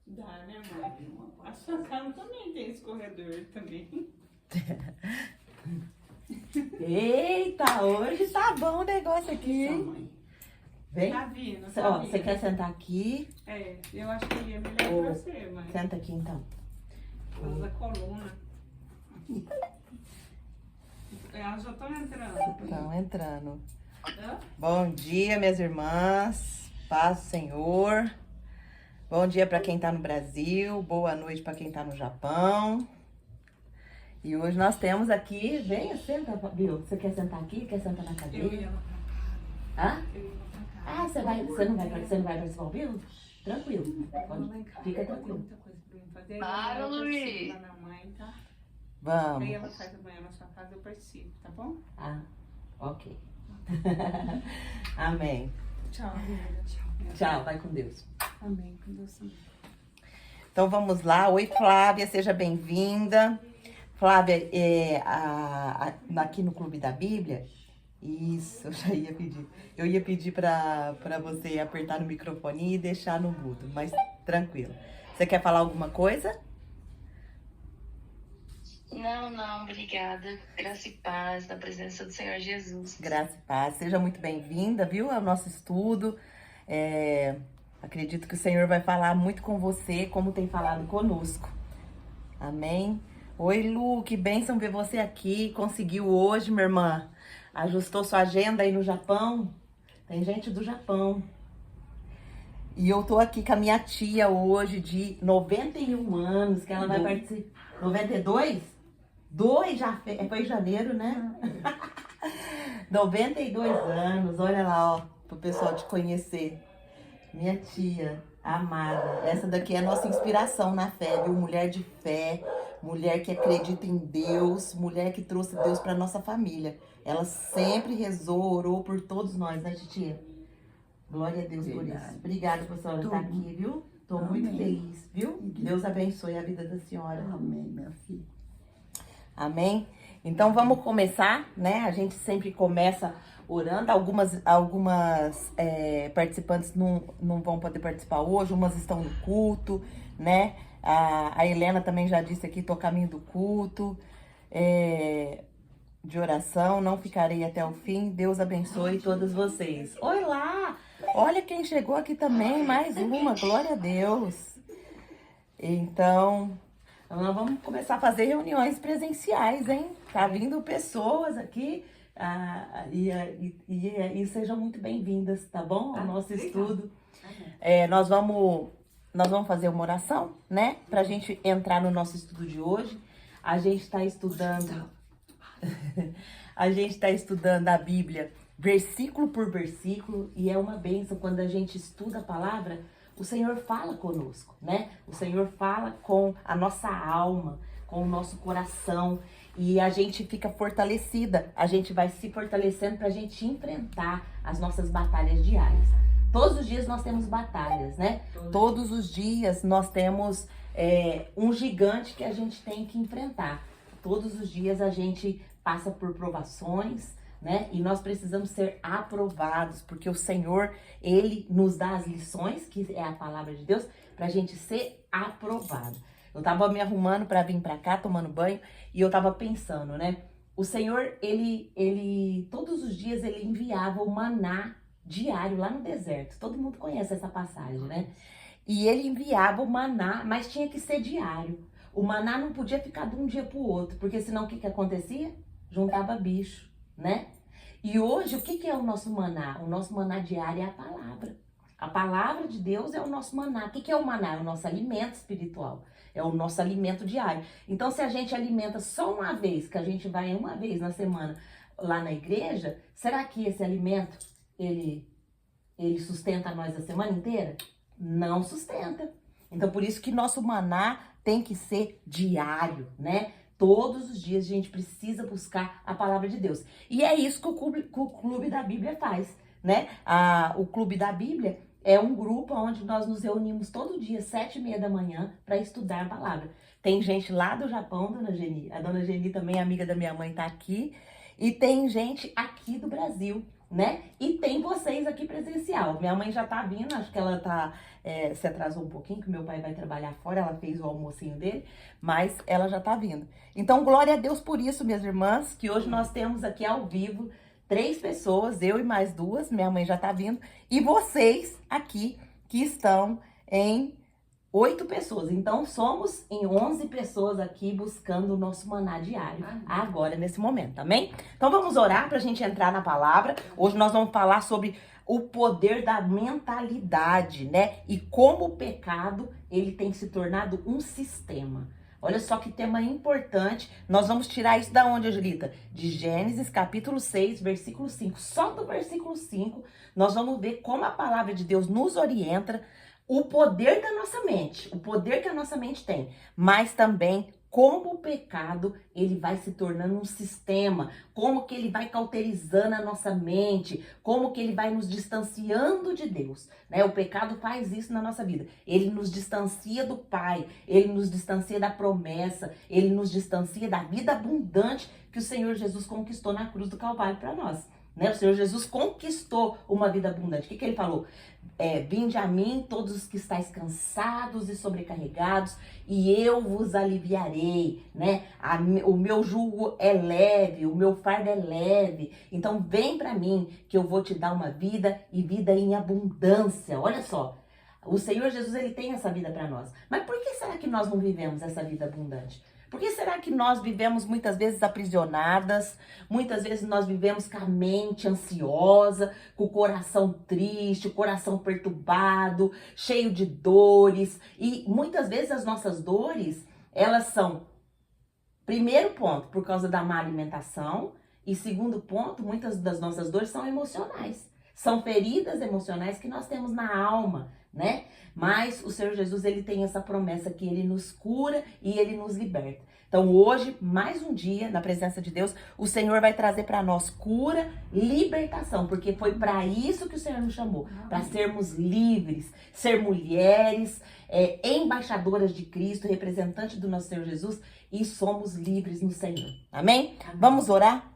Dá, né, mãe? A sua casa também tem escorredor também. Eita, hoje tá bom o negócio aqui, Isso, hein? mãe. Vem. Tá vindo, Ó, tá você vindo. quer sentar aqui? É, eu acho que é melhor Ô, pra você, mãe. Senta aqui então. Por causa da coluna. Elas já estão entrando. Estão entrando. Hã? Bom dia, minhas irmãs. Paz do Senhor. Bom dia para quem tá no Brasil. Boa noite para quem tá no Japão. E hoje nós temos aqui. Venha, senta, Bill. Você quer sentar aqui? Quer sentar na Eu cadeira? ia lá pra Hã? casa. Eu ia lá pra casa. Ah, você não vai participar do Bill? Tranquilo. Vamos lá em casa. Fica Tem tranquilo. muita coisa pra mim fazer. Para, Eu Luiz. participo da minha mãe, tá? Aí Vamos. ela faz amanhã na sua casa, eu participo, tá bom? Ah, ok. Amém. Tchau, amiga. Tchau. Tchau, vai com Deus. Amém. Com Deus também. Então vamos lá. Oi, Flávia, seja bem-vinda. Flávia, aqui no Clube da Bíblia, isso, eu já ia pedir. Eu ia pedir para você apertar no microfone e deixar no mudo, mas tranquilo. Você quer falar alguma coisa? Não, obrigada. Graça e paz na presença do Senhor Jesus. Graça e paz. Seja muito bem-vinda, viu, ao nosso estudo. Acredito que o Senhor vai falar muito com você, como tem falado conosco. Amém? Oi, Lu, que bênção ver você aqui. Conseguiu hoje, minha irmã. Ajustou sua agenda aí no Japão? Tem gente do Japão. E eu tô aqui com a minha tia hoje, de 91 anos, que ela vai participar. 92? Foi em janeiro, né? 92 anos, olha lá, ó, pro pessoal te conhecer. Minha tia amada. Essa daqui é a nossa inspiração na fé, viu? Mulher de fé, mulher que acredita em Deus, mulher que trouxe Deus pra nossa família. Ela sempre rezou, orou por todos nós, né, titia? Glória a Deus por isso. Obrigada por a senhora estar aqui, viu? Tô muito feliz, viu? Deus abençoe a vida da senhora. Amém, minha filha. Amém? Então vamos começar, né? A gente sempre começa orando. Algumas participantes não vão poder participar hoje, umas estão no culto, né? A Helena também já disse aqui, tô a caminho do culto, de oração, não ficarei até o fim. Deus abençoe todos vocês. Oi lá! Olha quem chegou aqui também, mais uma, glória a Deus. Então, nós vamos começar a fazer reuniões presenciais, hein? Tá vindo pessoas aqui e sejam muito bem-vindas, tá bom? Ao nosso estudo. Nós vamos fazer uma oração, né? Pra gente entrar no nosso estudo de hoje. A gente está estudando... A gente está estudando a Bíblia versículo por versículo e é uma bênção quando a gente estuda a palavra. O Senhor fala conosco, né? O Senhor fala com a nossa alma, com o nosso coração e a gente fica fortalecida. A gente vai se fortalecendo para a gente enfrentar as nossas batalhas diárias. Todos os dias nós temos batalhas, né? Todos os dias nós temos um gigante que a gente tem que enfrentar. Todos os dias a gente passa por provações, né? E nós precisamos ser aprovados, porque o Senhor, Ele nos dá as lições, que é a palavra de Deus, pra gente ser aprovado. Eu tava me arrumando pra vir pra cá, tomando banho, e eu tava pensando, né? O Senhor, ele todos os dias, Ele enviava o maná diário lá no deserto. Todo mundo conhece essa passagem, né? E Ele enviava o maná, mas tinha que ser diário. O maná não podia ficar de um dia pro outro, porque senão o que acontecia? Juntava bicho, né? E hoje, o que é o nosso maná? O nosso maná diário é a palavra. A palavra de Deus é o nosso maná. O que é o maná? É o nosso alimento espiritual. É o nosso alimento diário. Então, se a gente alimenta só uma vez, que a gente vai uma vez na semana lá na igreja, será que esse alimento, ele sustenta nós a semana inteira? Não sustenta. Então, por isso que nosso maná tem que ser diário, né? Todos os dias a gente precisa buscar a palavra de Deus. E é isso que o Clube da Bíblia faz, né? O Clube da Bíblia é um grupo onde nós nos reunimos todo dia, 7h30 da manhã, para estudar a palavra. Tem gente lá do Japão, Dona Geni. A Dona Geni também, amiga da minha mãe, tá aqui. E tem gente aqui do Brasil. né? E tem vocês aqui presencial. Minha mãe já tá vindo, acho que ela se atrasou um pouquinho, que meu pai vai trabalhar fora, ela fez o almocinho dele, mas ela já tá vindo. Então, glória a Deus por isso, minhas irmãs, que hoje nós temos aqui ao vivo 3 pessoas, eu e mais 2, minha mãe já tá vindo, e vocês aqui que estão em 8 pessoas. Então, somos em 11 pessoas aqui buscando o nosso maná diário, agora, nesse momento, amém? Então, vamos orar pra gente entrar na palavra. Hoje nós vamos falar sobre o poder da mentalidade, né? E como o pecado, ele tem se tornado um sistema. Olha só que tema importante. Nós vamos tirar isso da onde, Angelita? De Gênesis, capítulo 6, versículo 5. Só do versículo 5, nós vamos ver como a palavra de Deus nos orienta, o poder da nossa mente, o poder que a nossa mente tem, mas também como o pecado, ele vai se tornando um sistema, como que ele vai cauterizando a nossa mente, como que ele vai nos distanciando de Deus, né? O pecado faz isso na nossa vida. Ele nos distancia do Pai, ele nos distancia da promessa, ele nos distancia da vida abundante que o Senhor Jesus conquistou na cruz do Calvário para nós, né? O Senhor Jesus conquistou uma vida abundante. O que ele falou? Vinde a mim todos os que estáis cansados e sobrecarregados, e eu vos aliviarei, né? O meu jugo é leve, o meu fardo é leve. Então vem para mim que eu vou te dar uma vida e vida em abundância. Olha só, o Senhor Jesus, ele tem essa vida para nós. Mas por que será que nós não vivemos essa vida abundante? Por que será que nós vivemos muitas vezes aprisionadas, muitas vezes nós vivemos com a mente ansiosa, com o coração triste, o coração perturbado, cheio de dores, e muitas vezes as nossas dores, elas são, primeiro ponto, por causa da má alimentação, e segundo ponto, muitas das nossas dores são emocionais, são feridas emocionais que nós temos na alma, né? Mas o Senhor Jesus, ele tem essa promessa que ele nos cura e ele nos liberta. Então hoje, mais um dia, na presença de Deus, o Senhor vai trazer para nós cura, libertação, porque foi para isso que o Senhor nos chamou, para sermos livres, ser mulheres, embaixadoras de Cristo, representantes do nosso Senhor Jesus, e somos livres no Senhor. Amém? Vamos orar?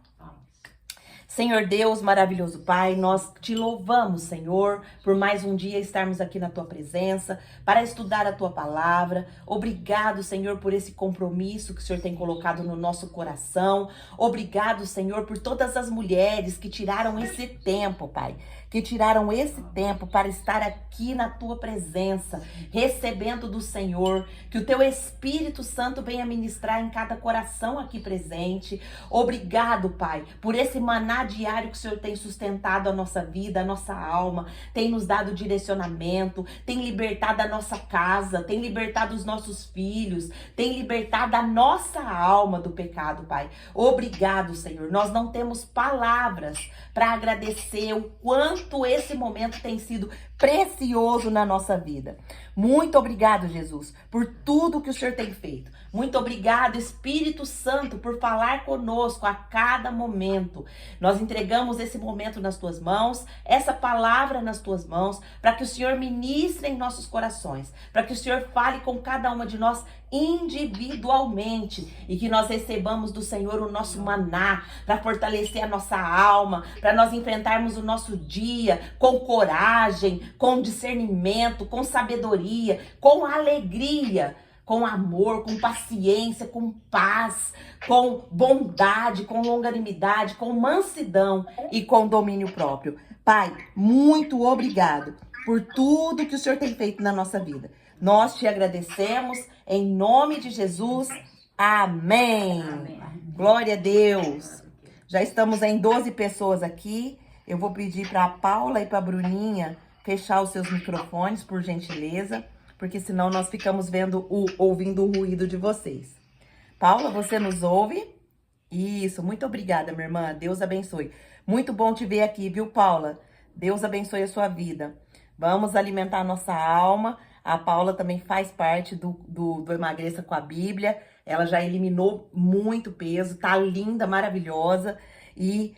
Senhor Deus, maravilhoso Pai, nós te louvamos, Senhor, por mais um dia estarmos aqui na Tua presença, para estudar a Tua palavra. Obrigado, Senhor, por esse compromisso que o Senhor tem colocado no nosso coração. Obrigado, Senhor, por todas as mulheres que tiraram esse tempo, Pai, que tiraram esse tempo para estar aqui na Tua presença, recebendo do Senhor, que o Teu Espírito Santo venha ministrar em cada coração aqui presente. Obrigado, Pai, por esse maná diário que o Senhor tem sustentado a nossa vida, a nossa alma, tem nos dado direcionamento, tem libertado a nossa casa, tem libertado os nossos filhos, tem libertado a nossa alma do pecado, Pai. Obrigado, Senhor. Nós não temos palavras para agradecer o quanto esse momento tem sido precioso na nossa vida. Muito obrigado, Jesus, por tudo que o Senhor tem feito. Muito obrigado, Espírito Santo, por falar conosco a cada momento. Nós entregamos esse momento nas Tuas mãos, essa palavra nas Tuas mãos, para que o Senhor ministre em nossos corações, para que o Senhor fale com cada uma de nós individualmente e que nós recebamos do Senhor o nosso maná para fortalecer a nossa alma, para nós enfrentarmos o nosso dia com coragem, com discernimento, com sabedoria, com alegria, com amor, com paciência, com paz, com bondade, com longanimidade, com mansidão e com domínio próprio. Pai, muito obrigado por tudo que o Senhor tem feito na nossa vida. Nós te agradecemos em nome de Jesus. Amém. Glória a Deus. Já estamos em 12 pessoas aqui. Eu vou pedir para a Paula e para a Bruninha fechar os seus microfones, por gentileza, porque senão nós ficamos ouvindo o ruído de vocês. Paula, você nos ouve? Isso, muito obrigada, minha irmã. Deus abençoe. Muito bom te ver aqui, viu, Paula? Deus abençoe a sua vida. Vamos alimentar a nossa alma. A Paula também faz parte do Emagreça com a Bíblia. Ela já eliminou muito peso, tá linda, maravilhosa. E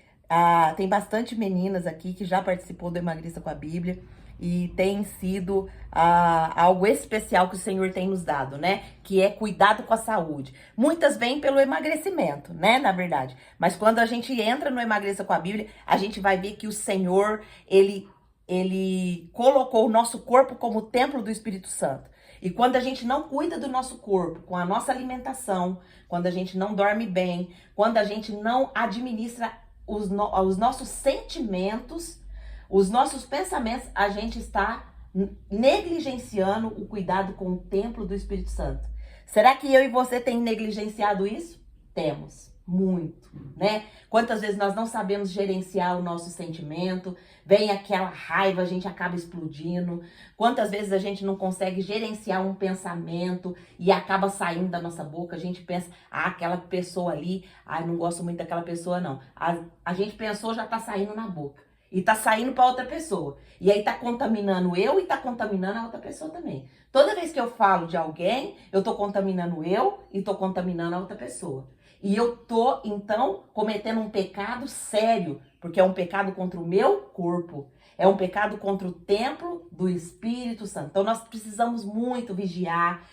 tem bastante meninas aqui que já participou do Emagreça com a Bíblia. e tem sido algo especial que o Senhor tem nos dado, né? Que é cuidado com a saúde. Muitas vêm pelo emagrecimento, né? Na verdade. Mas quando a gente entra no Emagreça com a Bíblia, a gente vai ver que o Senhor, ele colocou o nosso corpo como templo do Espírito Santo. E quando a gente não cuida do nosso corpo, com a nossa alimentação, quando a gente não dorme bem, quando a gente não administra os nossos sentimentos, os nossos pensamentos, a gente está negligenciando o cuidado com o templo do Espírito Santo. Será que eu e você tem negligenciado isso? Temos. Muito, né? Quantas vezes nós não sabemos gerenciar o nosso sentimento, vem aquela raiva, a gente acaba explodindo. Quantas vezes a gente não consegue gerenciar um pensamento e acaba saindo da nossa boca, a gente pensa, aquela pessoa ali, não gosto muito daquela pessoa não. A gente pensou, já tá saindo na boca. E tá saindo para outra pessoa. E aí tá contaminando eu e tá contaminando a outra pessoa também. Toda vez que eu falo de alguém, eu tô contaminando eu e tô contaminando a outra pessoa. E eu tô, então, cometendo um pecado sério, porque é um pecado contra o meu corpo. É um pecado contra o templo do Espírito Santo. Então, nós precisamos muito vigiar,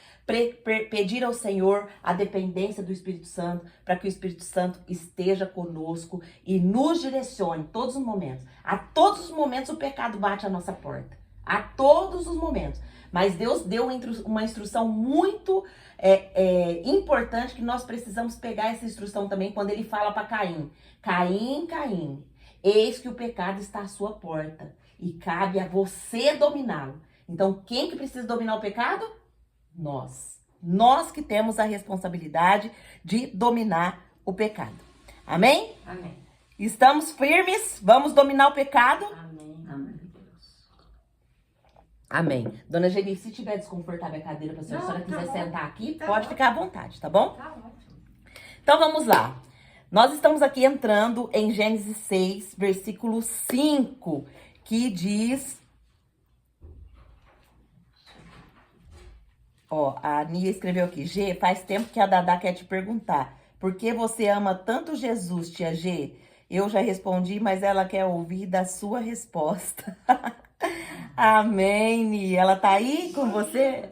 pedir ao Senhor a dependência do Espírito Santo, para que o Espírito Santo esteja conosco e nos direcione em todos os momentos. A todos os momentos o pecado bate à nossa porta. A todos os momentos. Mas Deus deu uma instrução muito importante, que nós precisamos pegar essa instrução também quando ele fala para Caim. Caim, Caim, eis que o pecado está à sua porta e cabe a você dominá-lo. Então, quem que precisa dominar o pecado? Nós. Nós que temos a responsabilidade de dominar o pecado. Amém? Amém. Estamos firmes? Vamos dominar o pecado? Amém. Amém. Amém. Dona Geni, se tiver desconfortável a cadeira para a senhora, Não, quiser tá bom. sentar aqui, Tá pode bom. ficar à vontade, tá bom? Tá ótimo. Então vamos lá. Nós estamos aqui entrando em Gênesis 6, versículo 5, que diz... Ó, a Nia escreveu aqui. G, faz tempo que a Dadá quer te perguntar. Por que você ama tanto Jesus, tia G? Eu já respondi, mas ela quer ouvir da sua resposta. Amém, Nia. Ela tá aí com você?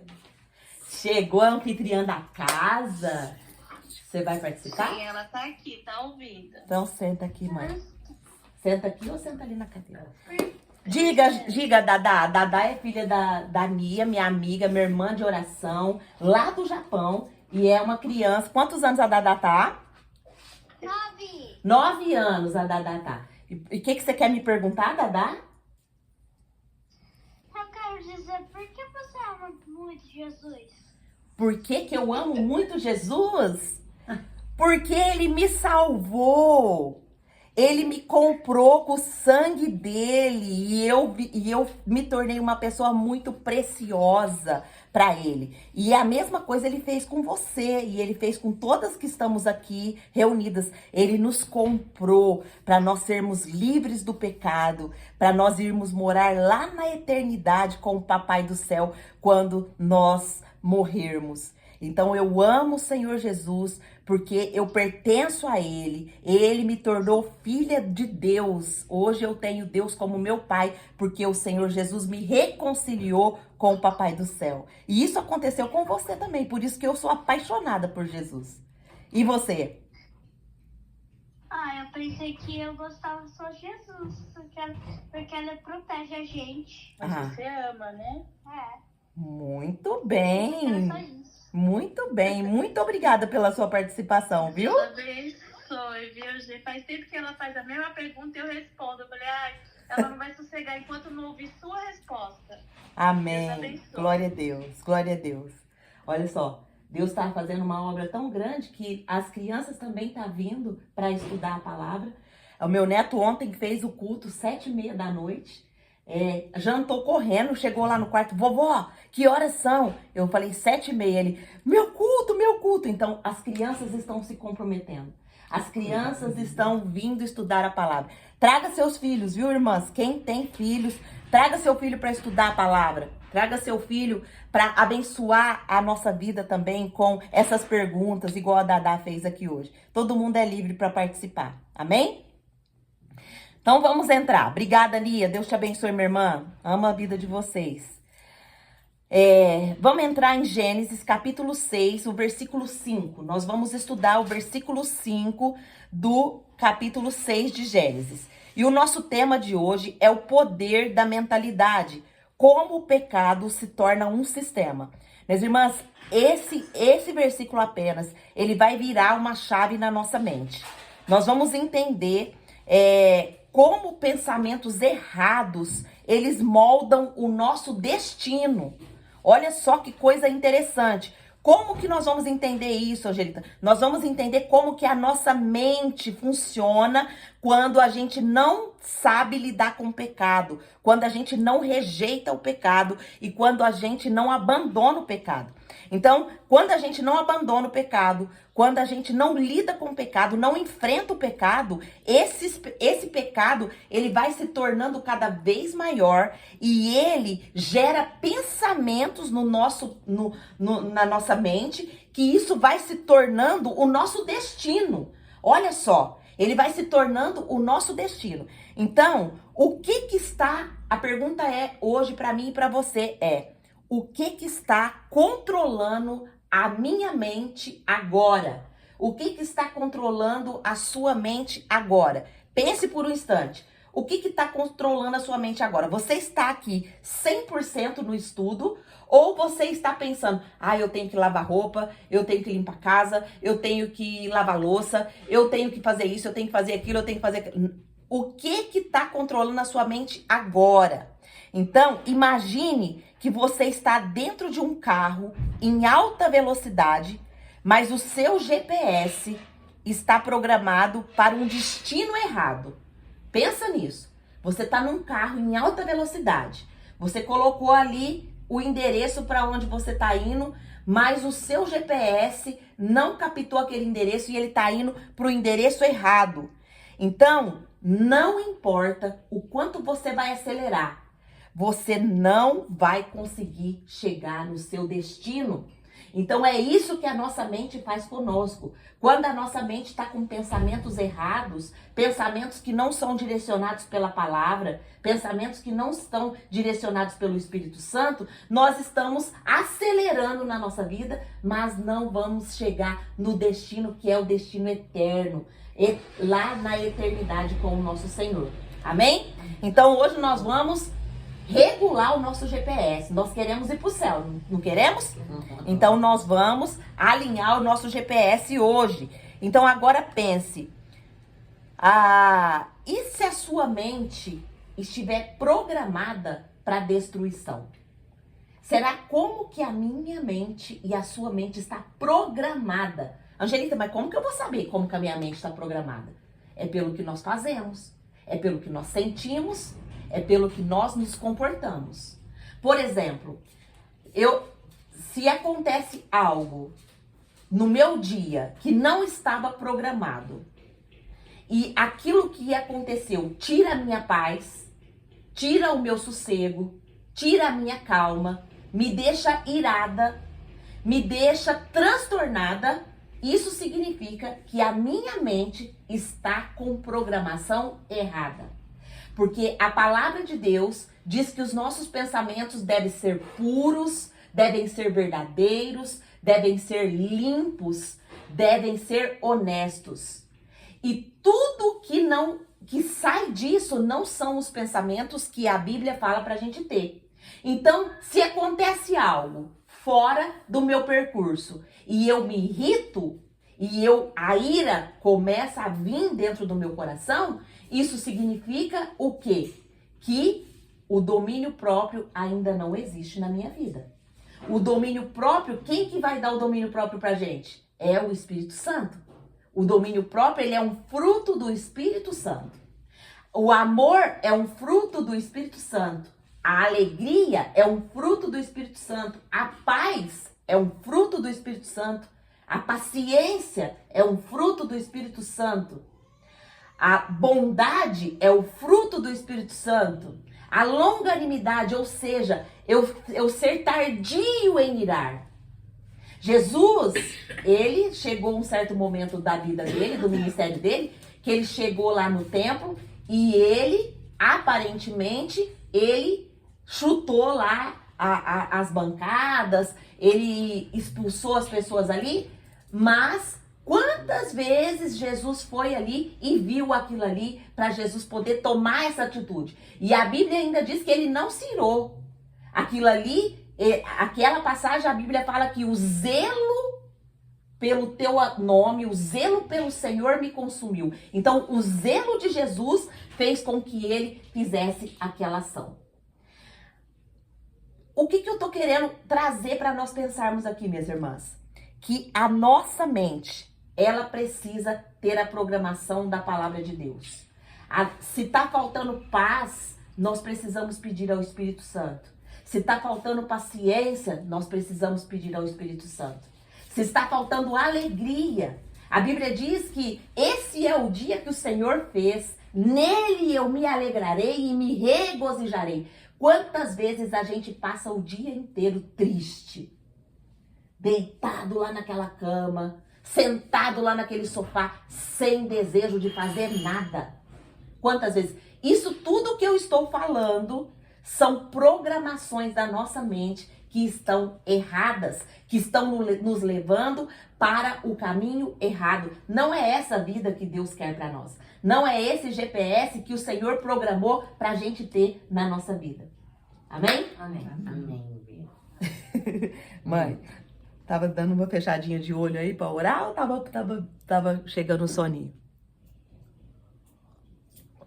Chegou a anfitriã da casa. Você vai participar? Sim, ela tá aqui, tá ouvindo. Então senta aqui, mãe. Senta aqui ou senta ali na cadeira? Diga, Dadá. Dadá é filha da Nia, minha amiga, minha irmã de oração, lá do Japão. E é uma criança. Quantos anos a Dadá tá? 9. 9 anos a Dadá tá. E o que você quer me perguntar, Dadá? Eu quero dizer, por que você ama muito Jesus? Por que eu amo muito Jesus? Porque ele me salvou. Ele me comprou com o sangue dele e eu me tornei uma pessoa muito preciosa para ele. E a mesma coisa ele fez com você e ele fez com todas que estamos aqui reunidas. Ele nos comprou para nós sermos livres do pecado, para nós irmos morar lá na eternidade com o Papai do Céu quando nós morrermos. Então eu amo o Senhor Jesus porque eu pertenço a Ele. Ele me tornou filha de Deus. Hoje eu tenho Deus como meu Pai porque o Senhor Jesus me reconciliou com o Papai do Céu. E isso aconteceu com você também, por isso que eu sou apaixonada por Jesus. E você? Eu pensei que eu gostava só de Jesus, porque ele protege a gente. Mas Ah. você ama, né? Muito É bem. só isso. Muito bem. Muito obrigada pela sua participação, viu? Deus abençoe, viu, Gê? Faz tempo que ela faz a mesma pergunta e eu respondo. Eu falei, ela não vai sossegar enquanto não ouvir sua resposta. Deus Amém. abençoe. Glória a Deus. Glória a Deus. Olha só, Deus está fazendo uma obra tão grande que as crianças também estão vindo para estudar a palavra. O meu neto ontem fez o culto 7h30 da noite. Jantou correndo, chegou lá no quarto. Vovó, que horas são? Eu falei 7h30. Ele, meu culto, meu culto. Então, as crianças estão se comprometendo. As crianças estão vindo estudar a palavra. Traga seus filhos, viu, irmãs? Quem tem filhos, traga seu filho para estudar a palavra. Traga seu filho para abençoar a nossa vida também com essas perguntas, igual a Dadá fez aqui hoje. Todo mundo é livre para participar. Amém? Então vamos entrar. Obrigada, Lia. Deus te abençoe, minha irmã. Amo a vida de vocês. Vamos entrar em Gênesis capítulo 6, o versículo 5. Nós vamos estudar o versículo 5 do capítulo 6 de Gênesis. E o nosso tema de hoje é o poder da mentalidade. Como o pecado se torna um sistema. Minhas irmãs, esse versículo apenas, ele vai virar uma chave na nossa mente. Nós vamos entender como pensamentos errados, eles moldam o nosso destino. Olha só que coisa interessante. Como que nós vamos entender isso, Angelita? Nós vamos entender como que a nossa mente funciona quando a gente não sabe lidar com o pecado, quando a gente não rejeita o pecado e quando a gente não abandona o pecado. Então, quando a gente não abandona o pecado, quando a gente não lida com o pecado, não enfrenta o pecado, esse pecado, ele vai se tornando cada vez maior e ele gera pensamentos na nossa mente, que isso vai se tornando o nosso destino. Olha só, ele vai se tornando o nosso destino. Então, a pergunta hoje para mim e para você o que está controlando a minha mente agora? O que está controlando a sua mente agora? Pense por um instante. O que está controlando a sua mente agora? Você está aqui 100% no estudo ou você está pensando, eu tenho que lavar roupa, eu tenho que limpar a casa, eu tenho que lavar louça, eu tenho que fazer isso, eu tenho que fazer aquilo, eu tenho que fazer aquilo. O que está controlando a sua mente agora? Então, imagine que você está dentro de um carro em alta velocidade, mas o seu GPS está programado para um destino errado. Pensa nisso. Você está num carro em alta velocidade. Você colocou ali o endereço para onde você está indo, mas o seu GPS não captou aquele endereço e ele está indo para o endereço errado. Então, não importa o quanto você vai acelerar, você não vai conseguir chegar no seu destino. Então é isso que a nossa mente faz conosco. Quando a nossa mente está com pensamentos errados, pensamentos que não são direcionados pela palavra, pensamentos que não estão direcionados pelo Espírito Santo, nós estamos acelerando na nossa vida, mas não vamos chegar no destino que é o destino eterno, lá na eternidade com o nosso Senhor. Amém? Então hoje nós vamos regular o nosso GPS. Nós queremos ir para o céu, não queremos? Então nós vamos alinhar o nosso GPS hoje. Então agora pense, e se a sua mente estiver programada para destruição? Será como que a minha mente e a sua mente está programada? Angelita, mas como que eu vou saber como que a minha mente está programada? É pelo que nós fazemos, é pelo que nós sentimos, é pelo que nós nos comportamos. Por exemplo, se acontece algo no meu dia que não estava programado e aquilo que aconteceu tira a minha paz, tira o meu sossego, tira a minha calma, me deixa irada, me deixa transtornada, isso significa que a minha mente está com programação errada. Porque a palavra de Deus diz que os nossos pensamentos devem ser puros, devem ser verdadeiros, devem ser limpos, devem ser honestos. E tudo que sai disso não são os pensamentos que a Bíblia fala para a gente ter. Então, se acontece algo fora do meu percurso e eu me irrito e a ira começa a vir dentro do meu coração, isso significa o quê? Que o domínio próprio ainda não existe na minha vida. O domínio próprio, quem que vai dar o domínio próprio pra gente? É o Espírito Santo. O domínio próprio, ele é um fruto do Espírito Santo. O amor é um fruto do Espírito Santo. A alegria é um fruto do Espírito Santo. A paz é um fruto do Espírito Santo. A paciência é um fruto do Espírito Santo. A bondade é o fruto do Espírito Santo. A longanimidade, ou seja, eu ser tardio em irar. Jesus, ele chegou um certo momento da vida dele, do ministério dele, que ele chegou lá no templo E ele, aparentemente, ele chutou lá as bancadas, ele expulsou as pessoas ali, mas quantas vezes Jesus foi ali e viu aquilo ali para Jesus poder tomar essa atitude? E a Bíblia ainda diz que ele não se irou. Aquilo ali, aquela passagem, a Bíblia fala que o zelo pelo teu nome, o zelo pelo Senhor me consumiu. Então, o zelo de Jesus fez com que ele fizesse aquela ação. O que eu tô querendo trazer para nós pensarmos aqui, minhas irmãs? Que a nossa mente, ela precisa ter a programação da palavra de Deus. Se tá faltando paz, nós precisamos pedir ao Espírito Santo. Se tá faltando paciência, nós precisamos pedir ao Espírito Santo. Se está faltando alegria, a Bíblia diz que esse é o dia que o Senhor fez, nele eu me alegrarei e me regozijarei. Quantas vezes a gente passa o dia inteiro triste, deitado lá naquela cama, sentado lá naquele sofá, sem desejo de fazer nada? Quantas vezes? Isso tudo que eu estou falando são programações da nossa mente que estão erradas, que estão nos levando para o caminho errado. Não é essa vida que Deus quer para nós. Não é esse GPS que o Senhor programou para a gente ter na nossa vida. Amém? Amém. Amém. Mãe, tava dando uma fechadinha de olho aí para orar ou tava chegando o soninho?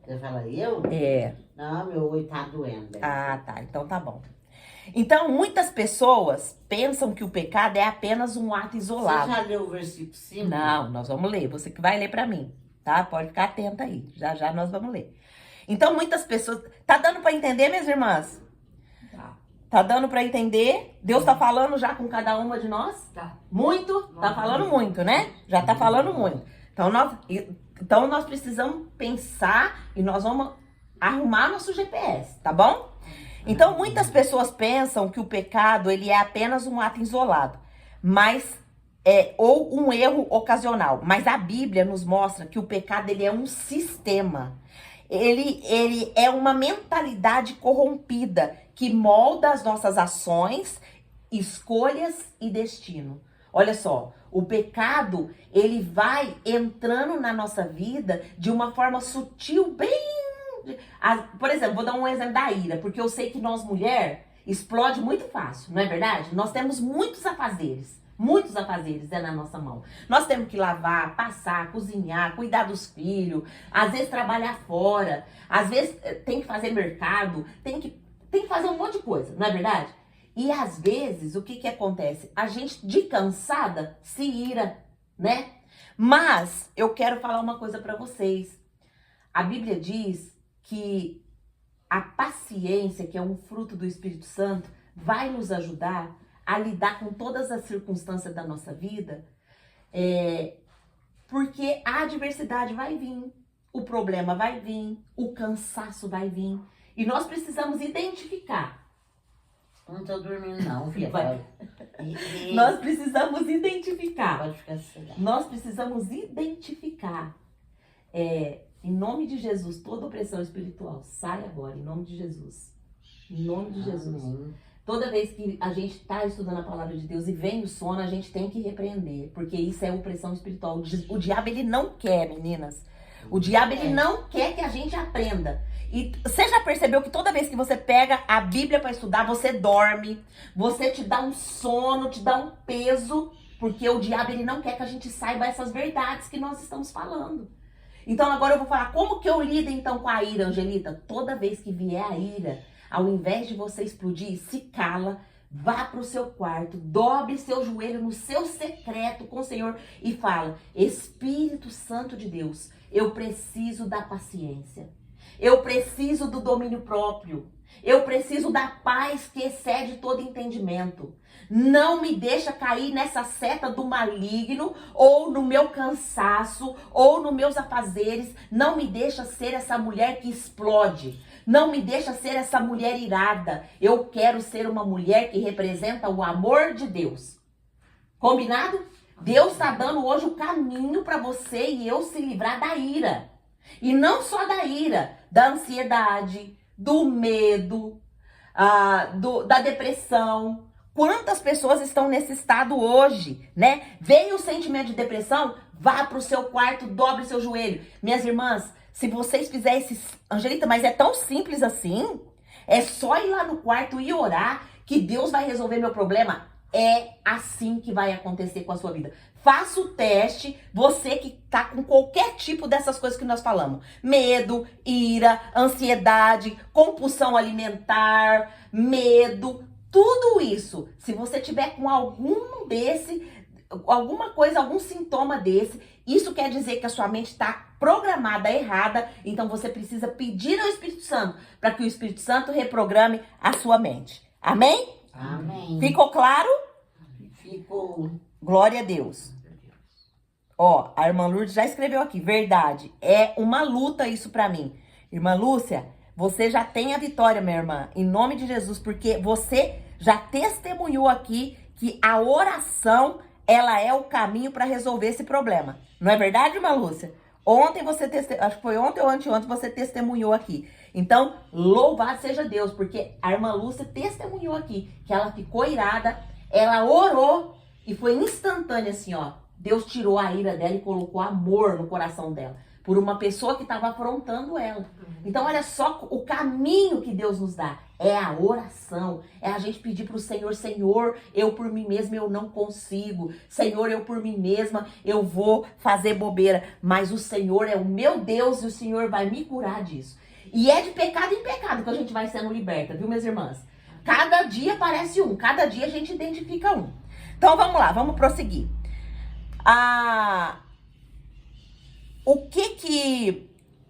Você fala eu? É. Não, meu olho tá doendo. Ah, tá. Então tá bom. Então, muitas pessoas pensam que o pecado é apenas um ato isolado. Você já leu o versículo 5? Não, nós vamos ler. Você que vai ler pra mim, tá? Pode ficar atenta aí. Já já nós vamos ler. Então, muitas pessoas... Tá dando pra entender, minhas irmãs? Tá dando pra entender? Deus tá falando já com cada uma de nós? Tá. Muito? Tá falando muito, né? Já tá falando muito. Então, nós precisamos pensar e nós vamos arrumar nosso GPS, tá bom? Então, muitas pessoas pensam que o pecado, ele é apenas um ato isolado, ou um erro ocasional. Mas a Bíblia nos mostra que o pecado, ele é um sistema. Ele é uma mentalidade corrompida que molda as nossas ações, escolhas e destino. Olha só, o pecado, ele vai entrando na nossa vida de uma forma sutil, por exemplo, vou dar um exemplo da ira, porque eu sei que nós, mulher, explode muito fácil, não é verdade? Nós temos muitos afazeres na nossa mão. Nós temos que lavar, passar, cozinhar, cuidar dos filhos, às vezes trabalhar fora, às vezes tem que fazer mercado, tem que fazer um monte de coisa, não é verdade? E às vezes, o que acontece? A gente, de cansada, se ira, né? Mas eu quero falar uma coisa pra vocês. A Bíblia diz que a paciência, que é um fruto do Espírito Santo, vai nos ajudar a lidar com todas as circunstâncias da nossa vida, porque a adversidade vai vir, o problema vai vir, o cansaço vai vir, e nós precisamos identificar. Não tô dormindo não, filha. Nós precisamos identificar. Pode ficar sossegada. Nós precisamos identificar. Em nome de Jesus, toda opressão espiritual, sai agora, em nome de Jesus. Em nome de Jesus. Amém. Toda vez que a gente está estudando a palavra de Deus e vem o sono, a gente tem que repreender, porque isso é opressão espiritual. O diabo, ele não quer, meninas. O diabo, ele não quer que a gente aprenda. E você já percebeu que toda vez que você pega a Bíblia para estudar, você dorme, você te dá um sono, te dá um peso, porque o diabo, ele não quer que a gente saiba essas verdades que nós estamos falando. Então agora eu vou falar como que eu lido então com a ira, Angelita. Toda vez que vier a ira, ao invés de você explodir, se cala, vá para o seu quarto, dobre seu joelho no seu secreto com o Senhor e fala: Espírito Santo de Deus, eu preciso da paciência, eu preciso do domínio próprio, eu preciso da paz que excede todo entendimento. Não me deixa cair nessa seta do maligno, ou no meu cansaço, ou nos meus afazeres. Não me deixa ser essa mulher que explode. Não me deixa ser essa mulher irada. Eu quero ser uma mulher que representa o amor de Deus. Combinado? Deus está dando hoje o caminho para você e eu se livrar da ira. E não só da ira, da ansiedade, do medo, da depressão. Quantas pessoas estão nesse estado hoje, né? Veio o sentimento de depressão, vá pro seu quarto, dobre seu joelho. Minhas irmãs, se vocês fizerem esse... Angelita, mas é tão simples assim? É só ir lá no quarto e orar que Deus vai resolver meu problema? É assim que vai acontecer com a sua vida. Faça o teste, você que tá com qualquer tipo dessas coisas que nós falamos. Medo, ira, ansiedade, compulsão alimentar, medo, tudo isso. Se você tiver com alguma coisa, algum sintoma desse, isso quer dizer que a sua mente está programada errada, então você precisa pedir ao Espírito Santo para que o Espírito Santo reprograme a sua mente. Amém? Amém. Ficou claro? Ficou. Glória a Deus. Ó, a irmã Lourdes já escreveu aqui, verdade, é uma luta isso pra mim. Irmã Lúcia, você já tem a vitória, minha irmã, em nome de Jesus, porque você já testemunhou aqui que a oração, ela é o caminho para resolver esse problema. Não é verdade, irmã Lúcia? Ontem você acho que foi ontem ou anteontem você testemunhou aqui. Então, louvado seja Deus, porque a irmã Lúcia testemunhou aqui que ela ficou irada, ela orou e foi instantânea assim, ó. Deus tirou a ira dela e colocou amor no coração dela, por uma pessoa que estava afrontando ela. Então, olha só o caminho que Deus nos dá. É a oração. É a gente pedir para o Senhor, Senhor, eu por mim mesma eu não consigo. Senhor, eu por mim mesma eu vou fazer bobeira. Mas o Senhor é o meu Deus e o Senhor vai me curar disso. E é de pecado em pecado que a gente vai sendo liberta, viu, minhas irmãs? Cada dia aparece um, cada dia a gente identifica um. Então, vamos lá, vamos prosseguir.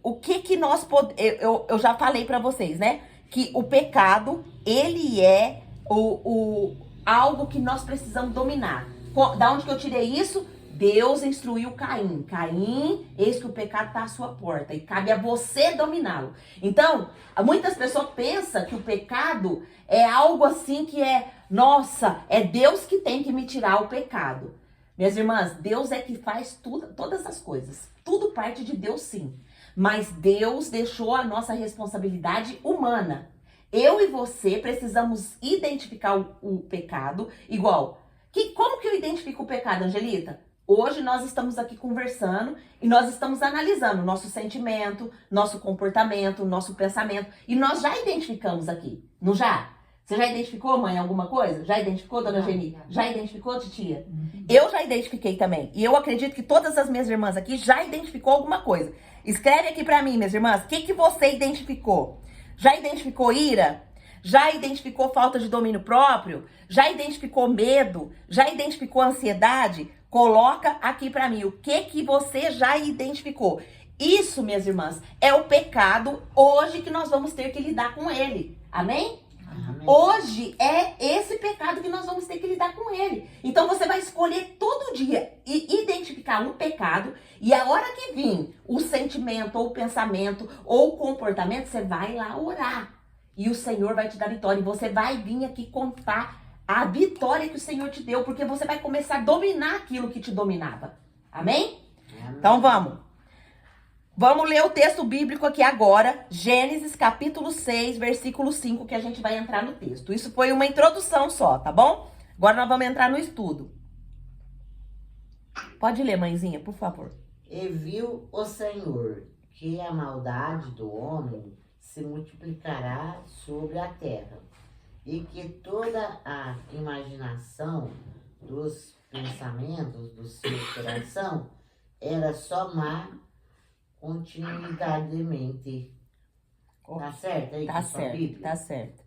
O que nós podemos... Eu já falei pra vocês, né? Que o pecado, ele é algo que nós precisamos dominar. Da onde que eu tirei isso? Deus instruiu Caim. Caim, eis que o pecado está à sua porta. E cabe a você dominá-lo. Então, muitas pessoas pensam que o pecado é algo assim que nossa, é Deus que tem que me tirar o pecado. Minhas irmãs, Deus é que faz todas as coisas. Tudo parte de Deus, sim. Mas Deus deixou a nossa responsabilidade humana. Eu e você precisamos identificar o pecado igual. Como que eu identifico o pecado, Angelita? Hoje nós estamos aqui conversando e nós estamos analisando nosso sentimento, nosso comportamento, nosso pensamento. E nós já identificamos aqui, não já? Você já identificou, mãe, alguma coisa? Já identificou, dona Geni? Já identificou, titia? Eu já identifiquei também. E eu acredito que todas as minhas irmãs aqui já identificou alguma coisa. Escreve aqui pra mim, minhas irmãs, o que você identificou? Já identificou ira? Já identificou falta de domínio próprio? Já identificou medo? Já identificou ansiedade? Coloca aqui pra mim o que você já identificou. Isso, minhas irmãs, é o pecado hoje que nós vamos ter que lidar com ele. Amém? Amém. Hoje é esse pecado que nós vamos ter que lidar com ele. Então você vai escolher todo dia e identificar um pecado, e a hora que vir o sentimento, ou o pensamento, ou o comportamento, você vai lá orar. E o Senhor vai te dar vitória. E você vai vir aqui contar a vitória que o Senhor te deu, porque você vai começar a dominar aquilo que te dominava. Amém? Amém. Então vamos ler o texto bíblico aqui agora, Gênesis capítulo 6, versículo 5, que a gente vai entrar no texto. Isso foi uma introdução só, tá bom? Agora nós vamos entrar no estudo. Pode ler, mãezinha, por favor. E viu o Senhor que a maldade do homem se multiplicará sobre a terra, e que toda a imaginação dos pensamentos do seu coração era só má continuidade. Tá certo aí? Tá certo, tá certo.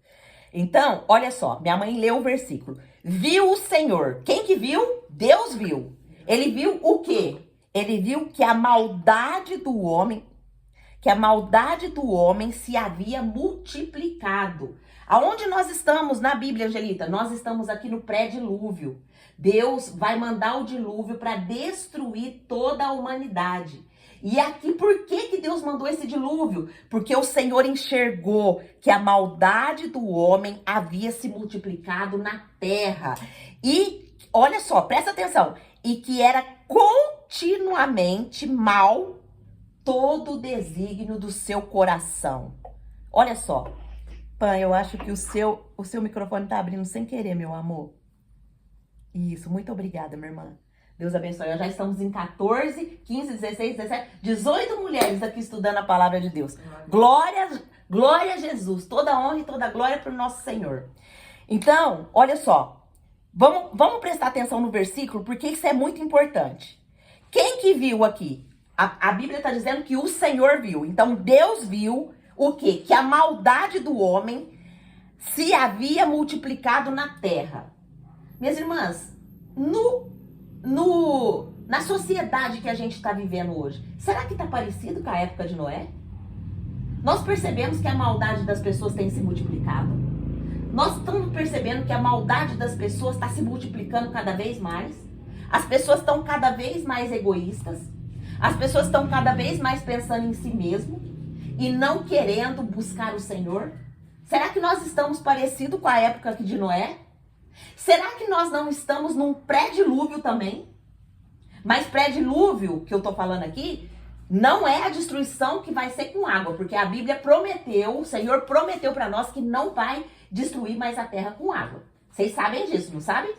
Então, olha só, minha mãe leu o versículo. Viu o Senhor. Quem que viu? Deus viu. Ele viu o quê? Ele viu que a maldade do homem se havia multiplicado. Aonde nós estamos na Bíblia, Angelita? Nós estamos aqui no pré-dilúvio. Deus vai mandar o dilúvio para destruir toda a humanidade. E aqui, por que Deus mandou esse dilúvio? Porque o Senhor enxergou que a maldade do homem havia se multiplicado na terra. E, olha só, presta atenção. E que era continuamente mal todo o desígnio do seu coração. Olha só. Pan, eu acho que o seu microfone tá abrindo sem querer, meu amor. Isso, muito obrigada, minha irmã. Deus abençoe. Já estamos em 14, 15, 16, 17, 18 mulheres aqui estudando a palavra de Deus. Glória a Jesus. Toda honra e toda glória para o nosso Senhor. Então, olha só. Vamos prestar atenção no versículo, porque isso é muito importante. Quem que viu aqui? A Bíblia está dizendo que o Senhor viu. Então, Deus viu o quê? Que a maldade do homem se havia multiplicado na terra. Minhas irmãs, na sociedade que a gente está vivendo hoje, será que está parecido com a época de Noé? Nós percebemos que a maldade das pessoas tem se multiplicado. Nós estamos percebendo que a maldade das pessoas está se multiplicando cada vez mais. As pessoas estão cada vez mais egoístas. As pessoas estão cada vez mais pensando em si mesmo e não querendo buscar o Senhor. Será que nós estamos parecidos com a época aqui de Noé? Será que nós não estamos num pré-dilúvio também? Mas pré-dilúvio, que eu tô falando aqui, não é a destruição que vai ser com água, porque a Bíblia prometeu, o Senhor prometeu para nós que não vai destruir mais a terra com água. Vocês sabem disso, não sabem?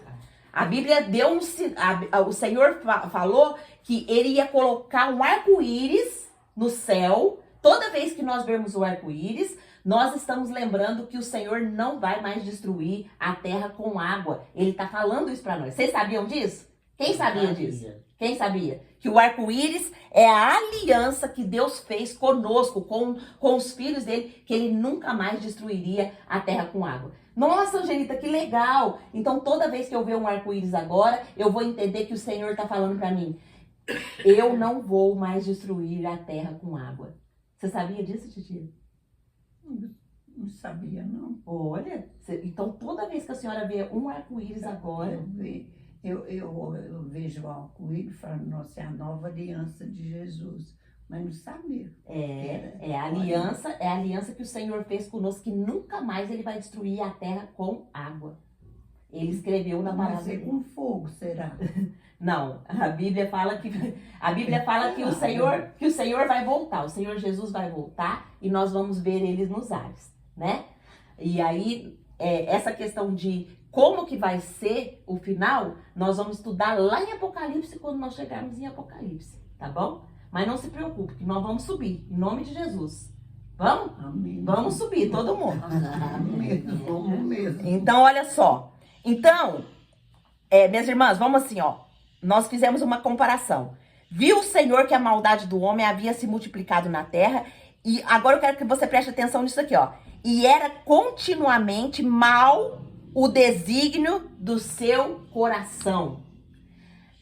A Bíblia deu o Senhor falou que ele ia colocar um arco-íris no céu. Toda vez que nós vemos o arco-íris, nós estamos lembrando que o Senhor não vai mais destruir a terra com água. Ele está falando isso para nós. Vocês sabiam disso? Quem sabia disso? Quem sabia? Que o arco-íris é a aliança que Deus fez conosco, com os filhos dele, que ele nunca mais destruiria a terra com água. Nossa, Angelita, que legal! Então, toda vez que eu ver um arco-íris agora, eu vou entender que o Senhor está falando para mim. Eu não vou mais destruir a terra com água. Você sabia disso, Titia? Não sabia, não. Olha, então toda vez que a senhora vê um arco-íris agora... Eu vejo o arco-íris falando, nossa, é a nova aliança de Jesus. Mas não sabia. É a aliança que o Senhor fez conosco, que nunca mais ele vai destruir a terra com água. Ele escreveu na palavra. Vai ser com fogo, será? Não, a Bíblia fala que o Senhor vai voltar, o Senhor Jesus vai voltar e nós vamos ver ele nos ares, né? E aí, essa questão de como que vai ser o final, nós vamos estudar lá em Apocalipse quando nós chegarmos em Apocalipse, tá bom? Mas não se preocupe, que nós vamos subir, em nome de Jesus. Vamos? Amém. Vamos subir, todo mundo. Vamos mesmo. Então, olha só. Então, minhas irmãs, vamos assim, ó. Nós fizemos uma comparação. Viu o Senhor que a maldade do homem havia se multiplicado na terra. E agora eu quero que você preste atenção nisso aqui, ó. E era continuamente mal o desígnio do seu coração.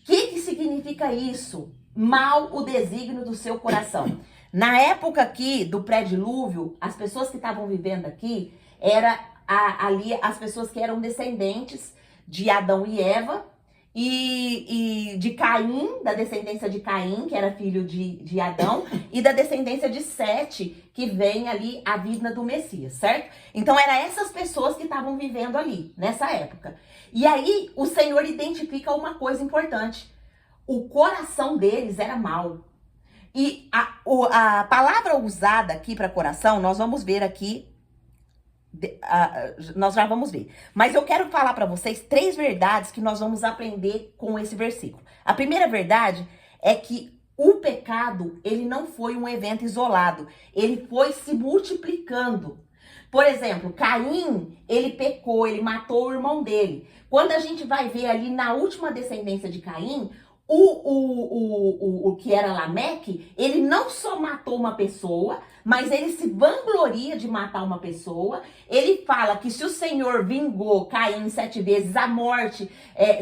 O que significa isso? Mal o desígnio do seu coração. Na época aqui do pré-dilúvio, as pessoas que estavam vivendo aqui, ali as pessoas que eram descendentes de Adão e Eva, e de Caim, da descendência de Caim, que era filho de Adão, e da descendência de Sete, que vem ali a vinda do Messias, certo? Então, eram essas pessoas que estavam vivendo ali, nessa época. E aí, o Senhor identifica uma coisa importante. O coração deles era mau. E a palavra usada aqui para coração, nós vamos ver aqui, nós já vamos ver. Mas eu quero falar para vocês 3 verdades que nós vamos aprender com esse versículo. A primeira verdade é que o pecado, ele não foi um evento isolado. Ele foi se multiplicando. Por exemplo, Caim, ele pecou, ele matou o irmão dele. Quando a gente vai ver ali na última descendência de Caim, o que era Lameque, ele não só matou uma pessoa, mas ele se vangloria de matar uma pessoa. Ele fala que se o Senhor vingou Caim 7 vezes, a morte,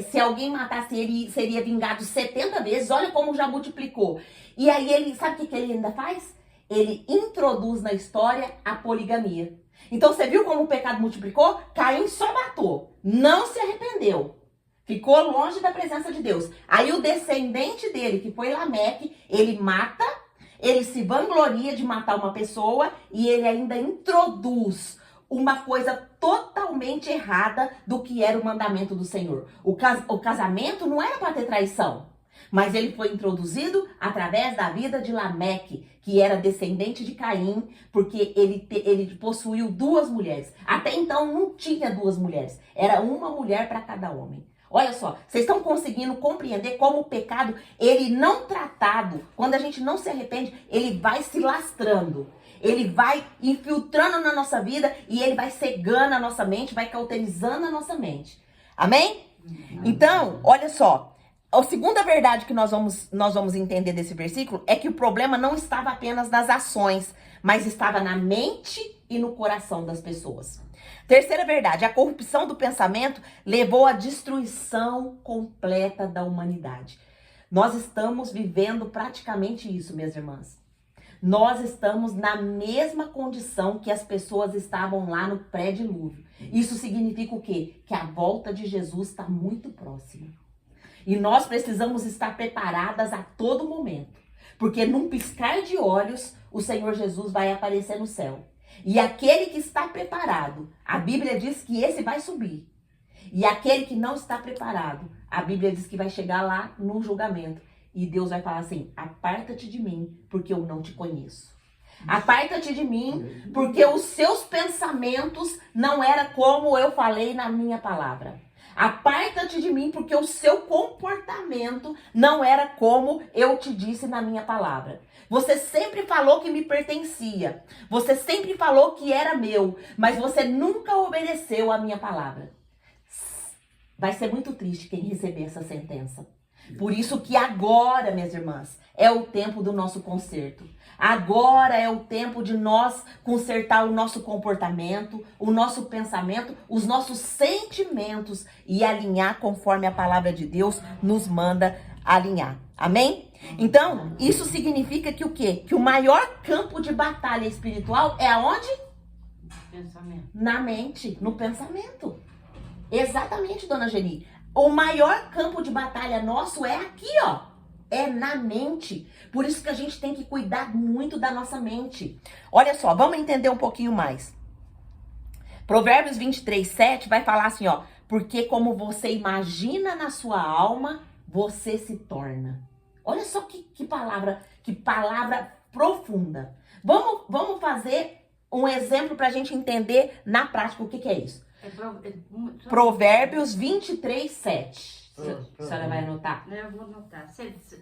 se alguém matasse ele, seria vingado 70 vezes. Olha como já multiplicou. E aí ele, sabe o que ele ainda faz? Ele introduz na história a poligamia. Então você viu como o pecado multiplicou? Caim só matou, não se arrependeu. Ficou longe da presença de Deus. Aí o descendente dele, que foi Lameque, ele mata, ele se vangloria de matar uma pessoa e ele ainda introduz uma coisa totalmente errada do que era o mandamento do Senhor. O casamento não era para ter traição. Mas ele foi introduzido através da vida de Lameque, que era descendente de Caim, porque ele possuiu 2 mulheres. Até então não tinha 2 mulheres, era uma mulher para cada homem. Olha só, vocês estão conseguindo compreender como o pecado, ele não tratado, quando a gente não se arrepende, ele vai se lastrando. Ele vai infiltrando na nossa vida e ele vai cegando a nossa mente, vai cauterizando a nossa mente. Amém? Então, olha só. A segunda verdade que nós vamos entender desse versículo é que o problema não estava apenas nas ações, mas estava na mente e no coração das pessoas. Terceira verdade, a corrupção do pensamento levou à destruição completa da humanidade. Nós estamos vivendo praticamente isso, minhas irmãs. Nós estamos na mesma condição que as pessoas estavam lá no pré-dilúvio. Isso significa o quê? Que a volta de Jesus está muito próxima. E nós precisamos estar preparadas a todo momento. Porque num piscar de olhos, o Senhor Jesus vai aparecer no céu. E aquele que está preparado, a Bíblia diz que esse vai subir. E aquele que não está preparado, a Bíblia diz que vai chegar lá no julgamento. E Deus vai falar assim, aparta-te de mim, porque eu não te conheço. Aparta-te de mim, porque os seus pensamentos não eram como eu falei na minha palavra. Aparta-te de mim, porque o seu comportamento não era como eu te disse na minha palavra. Você sempre falou que me pertencia. Você sempre falou que era meu, mas você nunca obedeceu a minha palavra. Vai ser muito triste quem receber essa sentença. Por isso que agora, minhas irmãs, é o tempo do nosso conserto. Agora é o tempo de nós consertar o nosso comportamento, o nosso pensamento, os nossos sentimentos e alinhar conforme a palavra de Deus nos manda alinhar. Amém? Então, isso significa que o quê? Que o maior campo de batalha espiritual é aonde? Pensamento. Na mente, no pensamento. Exatamente, dona Geni. O maior campo de batalha nosso é aqui, ó. É na mente. Por isso que a gente tem que cuidar muito da nossa mente. Olha só, vamos entender um pouquinho mais. Provérbios 23:7 vai falar assim, ó. Porque como você imagina na sua alma, você se torna. Olha só que palavra profunda. Vamos fazer um exemplo para a gente entender na prática o que é isso. Provérbios 23:7. A senhora vai anotar? Eu vou anotar.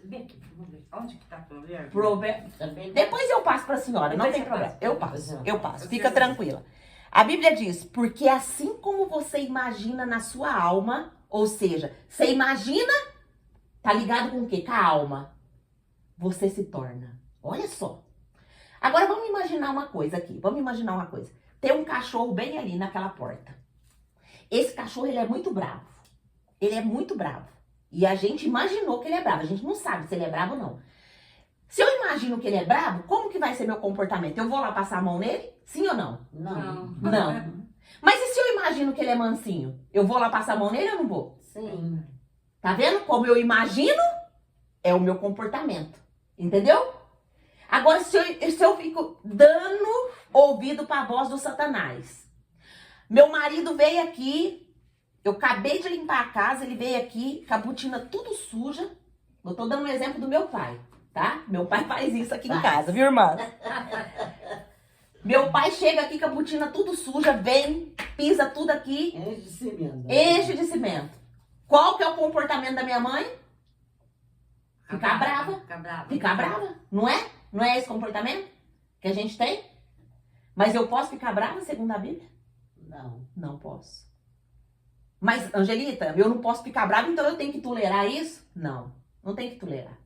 Vem aqui, vamos ver. Onde que tá o Provérbio? Depois eu passo para a senhora, não tem problema. Eu passo. Fica tranquila. A Bíblia diz, porque assim como você imagina na sua alma, ou seja, você imagina, tá ligado com o quê? Com a alma. Você se torna. Olha só. Agora vamos imaginar uma coisa aqui. Tem um cachorro bem ali naquela porta. Esse cachorro, ele é muito bravo. Ele é muito bravo. E a gente imaginou que ele é bravo. A gente não sabe se ele é bravo ou não. Se eu imagino que ele é bravo, como que vai ser meu comportamento? Eu vou lá passar a mão nele? Sim ou não? Não. Não. Mas e se eu imagino que ele é mansinho? Eu vou lá passar a mão nele ou não vou? Sim. Tá vendo? Como eu imagino, é o meu comportamento. Entendeu? Agora, se eu fico dando ouvido para a voz do Satanás. Meu marido veio aqui, eu acabei de limpar a casa, ele veio aqui, com a botina tudo suja. Eu tô dando um exemplo do meu pai, tá? Meu pai faz isso aqui em casa, viu, irmã? Meu pai chega aqui com a botina tudo suja, vem, pisa tudo aqui. Enche de cimento. Enche de cimento. Qual que é o comportamento da minha mãe? Ficar brava. Ficar brava, não é? Não é esse comportamento que a gente tem? Mas eu posso ficar brava segundo a Bíblia? Não. Não posso. Mas, Angelita, eu não posso ficar brava, então eu tenho que tolerar isso? Não, não tem que tolerar.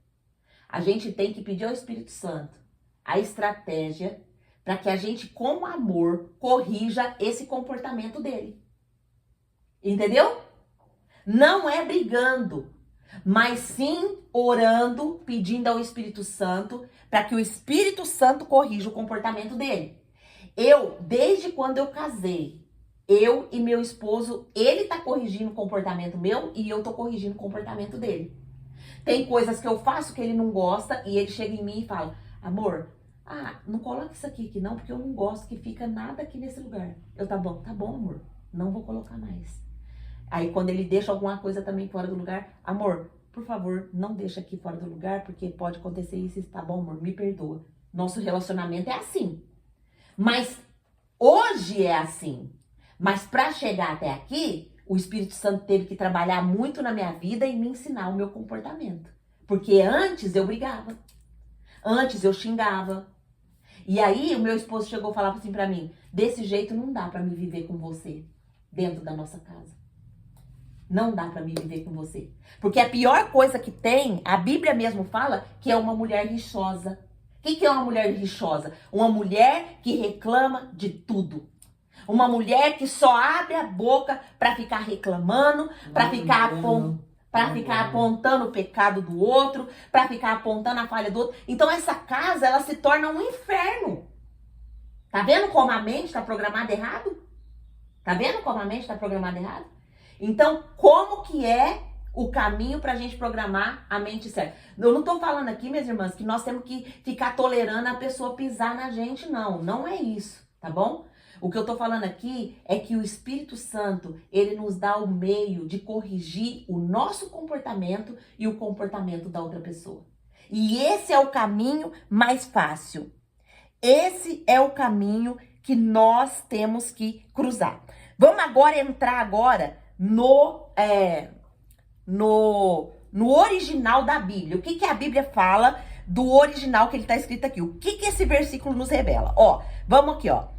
A gente tem que pedir ao Espírito Santo a estratégia para que a gente, com amor, corrija esse comportamento dele. Entendeu? Não é brigando, mas sim orando, pedindo ao Espírito Santo para que o Espírito Santo corrija o comportamento dele. Desde quando eu casei, eu e meu esposo, ele tá corrigindo o comportamento meu e eu tô corrigindo o comportamento dele. Tem coisas que eu faço que ele não gosta e ele chega em mim e fala, amor, não coloca isso aqui não, porque eu não gosto que fica nada aqui nesse lugar. Tá bom, amor, não vou colocar mais. Aí quando ele deixa alguma coisa também fora do lugar, amor, por favor, não deixa aqui fora do lugar, porque pode acontecer isso, tá bom, amor? Me perdoa. Nosso relacionamento é assim. Mas hoje é assim. Mas para chegar até aqui, o Espírito Santo teve que trabalhar muito na minha vida e me ensinar o meu comportamento. Porque antes eu brigava. Antes eu xingava. E aí o meu esposo chegou e falava assim pra mim, desse jeito não dá pra me viver com você dentro da nossa casa. Não dá pra me viver com você. Porque a pior coisa que tem, a Bíblia mesmo fala que é uma mulher rixosa. O que é uma mulher rixosa? Uma mulher que reclama de tudo. Uma mulher que só abre a boca pra ficar reclamando, pra ficar apontando o pecado do outro, pra ficar apontando a falha do outro. Então essa casa, ela se torna um inferno. Tá vendo como a mente está programada errado? Tá vendo como a mente está programada errado? Então, como que é o caminho pra gente programar a mente certa? Eu não tô falando aqui, minhas irmãs, que nós temos que ficar tolerando a pessoa pisar na gente, não. Não é isso, tá bom? O que eu tô falando aqui é que o Espírito Santo, ele nos dá o meio de corrigir o nosso comportamento e o comportamento da outra pessoa. E esse é o caminho mais fácil. Esse é o caminho que nós temos que cruzar. Vamos agora entrar no original da Bíblia. O que a Bíblia fala do original que ele está escrito aqui? O que esse versículo nos revela? Ó, vamos aqui, ó.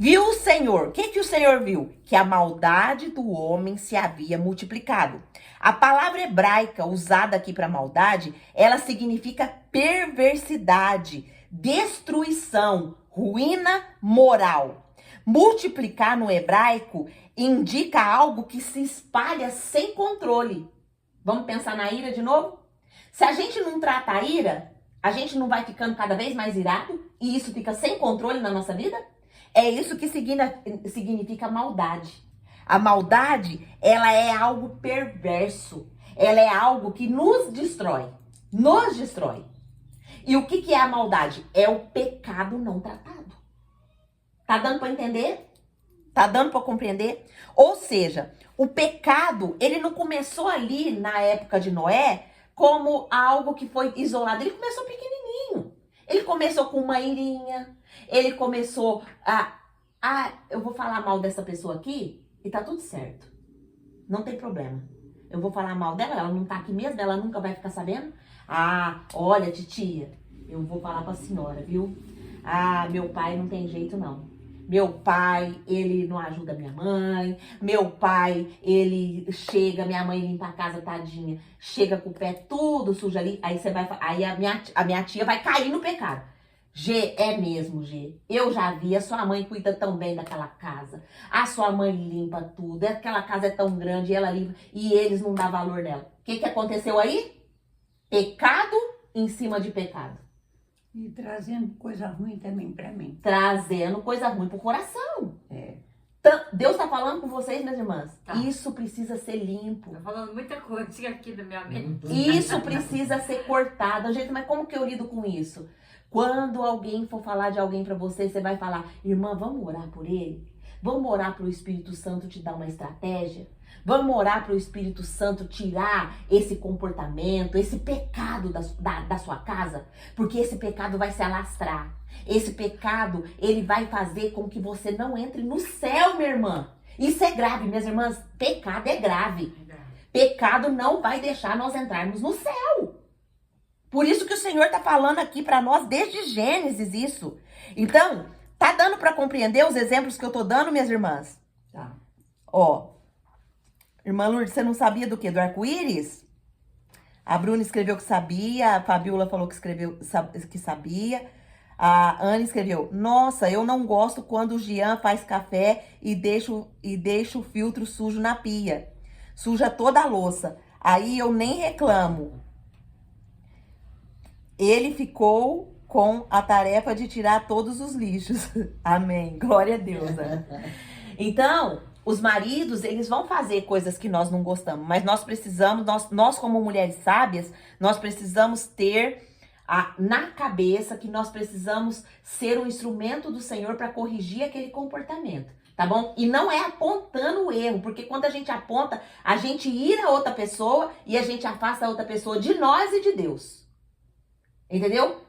Viu o Senhor, o que o Senhor viu? Que a maldade do homem se havia multiplicado. A palavra hebraica usada aqui para maldade, ela significa perversidade, destruição, ruína moral. Multiplicar no hebraico indica algo que se espalha sem controle. Vamos pensar na ira de novo? Se a gente não trata a ira, a gente não vai ficando cada vez mais irado e isso fica sem controle na nossa vida? É isso que significa maldade. A maldade, ela é algo perverso. Ela é algo que nos destrói. Nos destrói. E o que é a maldade? É o pecado não tratado. Tá dando para entender? Tá dando para compreender? Ou seja, o pecado, ele não começou ali na época de Noé como algo que foi isolado. Ele começou pequenininho. Ele começou com uma irinha. Ele começou eu vou falar mal dessa pessoa aqui e tá tudo certo. Não tem problema. Eu vou falar mal dela, ela não tá aqui mesmo, ela nunca vai ficar sabendo. Olha, titia, eu vou falar pra senhora, viu? Meu pai não tem jeito não. Meu pai, ele não ajuda minha mãe. Meu pai, ele chega, minha mãe limpa a casa, tadinha. Chega com o pé tudo sujo ali. Aí a minha tia vai cair no pecado. G, é mesmo, G. Eu já vi, a sua mãe cuida tão bem daquela casa. A sua mãe limpa tudo. Aquela casa é tão grande, ela limpa. E eles não dão valor nela. O que aconteceu aí? Pecado em cima de pecado. E trazendo coisa ruim também pra mim. Trazendo coisa ruim pro coração. Deus tá falando com vocês, minhas irmãs. Tá. Isso precisa ser limpo. Tá falando muita coisa aqui da minha mente. Isso precisa ser cortado. Gente, mas como que eu lido com isso? Quando alguém for falar de alguém pra você, você vai falar, irmã, vamos orar por ele? Vamos orar pro Espírito Santo te dar uma estratégia? Vamos orar pro Espírito Santo tirar esse comportamento, esse pecado da sua casa? Porque esse pecado vai se alastrar. Esse pecado, ele vai fazer com que você não entre no céu, minha irmã. Isso é grave, minhas irmãs. Pecado é grave. Pecado não vai deixar nós entrarmos no céu. Por isso que o Senhor tá falando aqui para nós desde Gênesis isso. Então, tá dando para compreender os exemplos que eu tô dando, minhas irmãs? Tá. Ó, irmã Lourdes, você não sabia do quê? Do arco-íris? A Bruna escreveu que sabia, a Fabiola falou que sabia. A Ana escreveu, nossa, eu não gosto quando o Jean faz café e deixa o filtro sujo na pia. Suja toda a louça. Aí eu nem reclamo. Ele ficou com a tarefa de tirar todos os lixos. Amém. Glória a Deus. Né? Então, os maridos, eles vão fazer coisas que nós não gostamos. Mas nós precisamos, nós como mulheres sábias, nós precisamos ter na cabeça que nós precisamos ser um instrumento do Senhor para corrigir aquele comportamento. tá bom? E não é apontando o erro, porque quando a gente aponta, a gente ira a outra pessoa e a gente afasta a outra pessoa de nós e de Deus. Entendeu?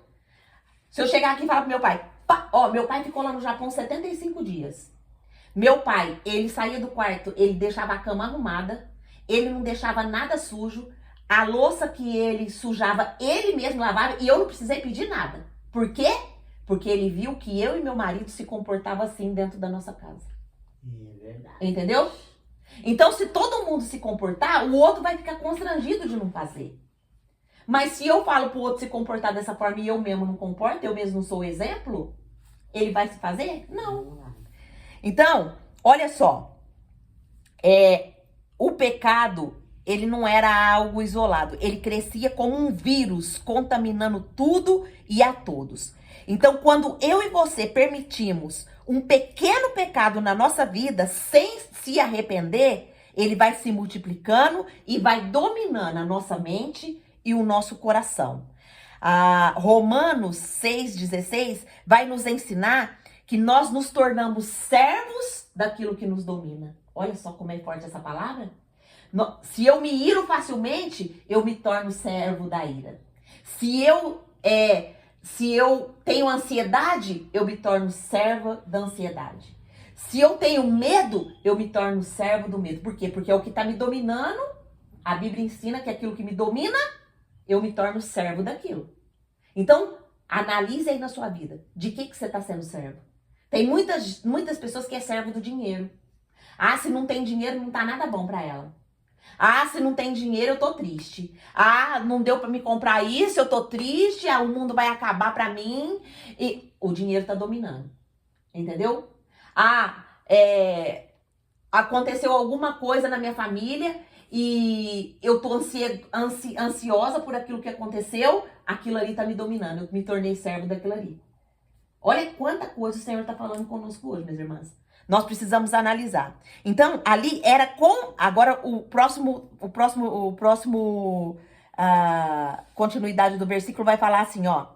Se eu chegar aqui e falar pro meu pai, meu pai ficou lá no Japão 75 dias. Meu pai, ele saía do quarto, ele deixava a cama arrumada, ele não deixava nada sujo, a louça que ele sujava, ele mesmo lavava e eu não precisei pedir nada. Por quê? Porque ele viu que eu e meu marido se comportavam assim dentro da nossa casa. É verdade. Entendeu? Então, se todo mundo se comportar, o outro vai ficar constrangido de não fazer. Mas se eu falo pro outro se comportar dessa forma e eu mesmo não comporto, eu mesmo não sou o exemplo, ele vai se fazer? Não. Então, olha só. O pecado, ele não era algo isolado. Ele crescia como um vírus, contaminando tudo e a todos. Então, quando eu e você permitimos um pequeno pecado na nossa vida, sem se arrepender, ele vai se multiplicando e vai dominando a nossa mente e o nosso coração. Romanos 6,16 vai nos ensinar que nós nos tornamos servos daquilo que nos domina. Olha só como é forte essa palavra. Se eu me iro facilmente, eu me torno servo da ira. Se eu tenho ansiedade, eu me torno serva da ansiedade. Se eu tenho medo, eu me torno servo do medo. Por quê? Porque é o que está me dominando. A Bíblia ensina que aquilo que me domina, eu me torno servo daquilo. Então, analise aí na sua vida. De que você está sendo servo? Tem muitas pessoas que é servo do dinheiro. Se não tem dinheiro, não tá nada bom para ela. Se não tem dinheiro, eu tô triste. Não deu para me comprar isso, eu tô triste. O mundo vai acabar para mim. E o dinheiro tá dominando. Entendeu? Aconteceu alguma coisa na minha família e eu tô ansiosa por aquilo que aconteceu. Aquilo ali tá me dominando. Eu me tornei servo daquilo ali. Olha quanta coisa o Senhor tá falando conosco hoje, minhas irmãs. Nós precisamos analisar. Então, ali era com... Agora, continuidade do versículo vai falar assim, ó.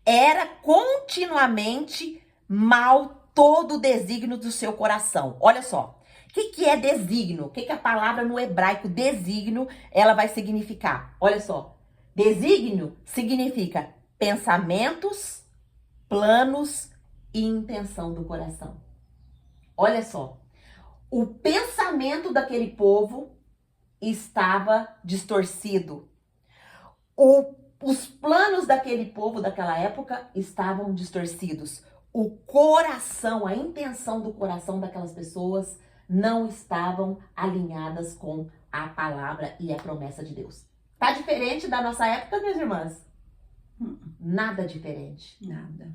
Era continuamente mal todo o desígnio do seu coração. Olha só. O que é desígnio? O que a palavra no hebraico desígnio, ela vai significar? Olha só. Desígnio significa pensamentos, planos e intenção do coração. Olha só, o pensamento daquele povo estava distorcido. Os planos daquele povo daquela época estavam distorcidos. O coração, a intenção do coração daquelas pessoas não estavam alinhadas com a palavra e a promessa de Deus. Tá diferente da nossa época, minhas irmãs? Nada diferente.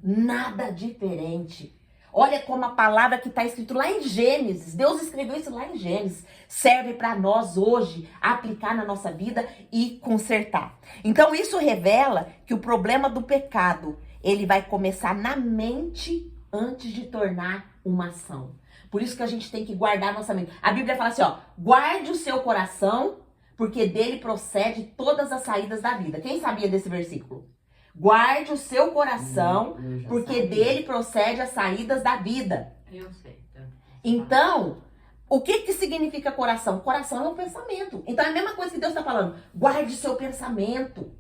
Nada diferente. Olha como a palavra que está escrito lá em Gênesis, Deus escreveu isso lá em Gênesis, serve para nós hoje aplicar na nossa vida e consertar. Então isso revela que o problema do pecado, ele vai começar na mente antes de tornar uma ação. Por isso que a gente tem que guardar a nossa mente. A Bíblia fala assim, ó, guarde o seu coração, porque dele procede todas as saídas da vida. Quem sabia desse versículo? Guarde o seu coração, porque dele procede as saídas da vida. Eu sei. Então, o que significa coração? Coração é um pensamento. Então é a mesma coisa que Deus está falando. Guarde o seu pensamento.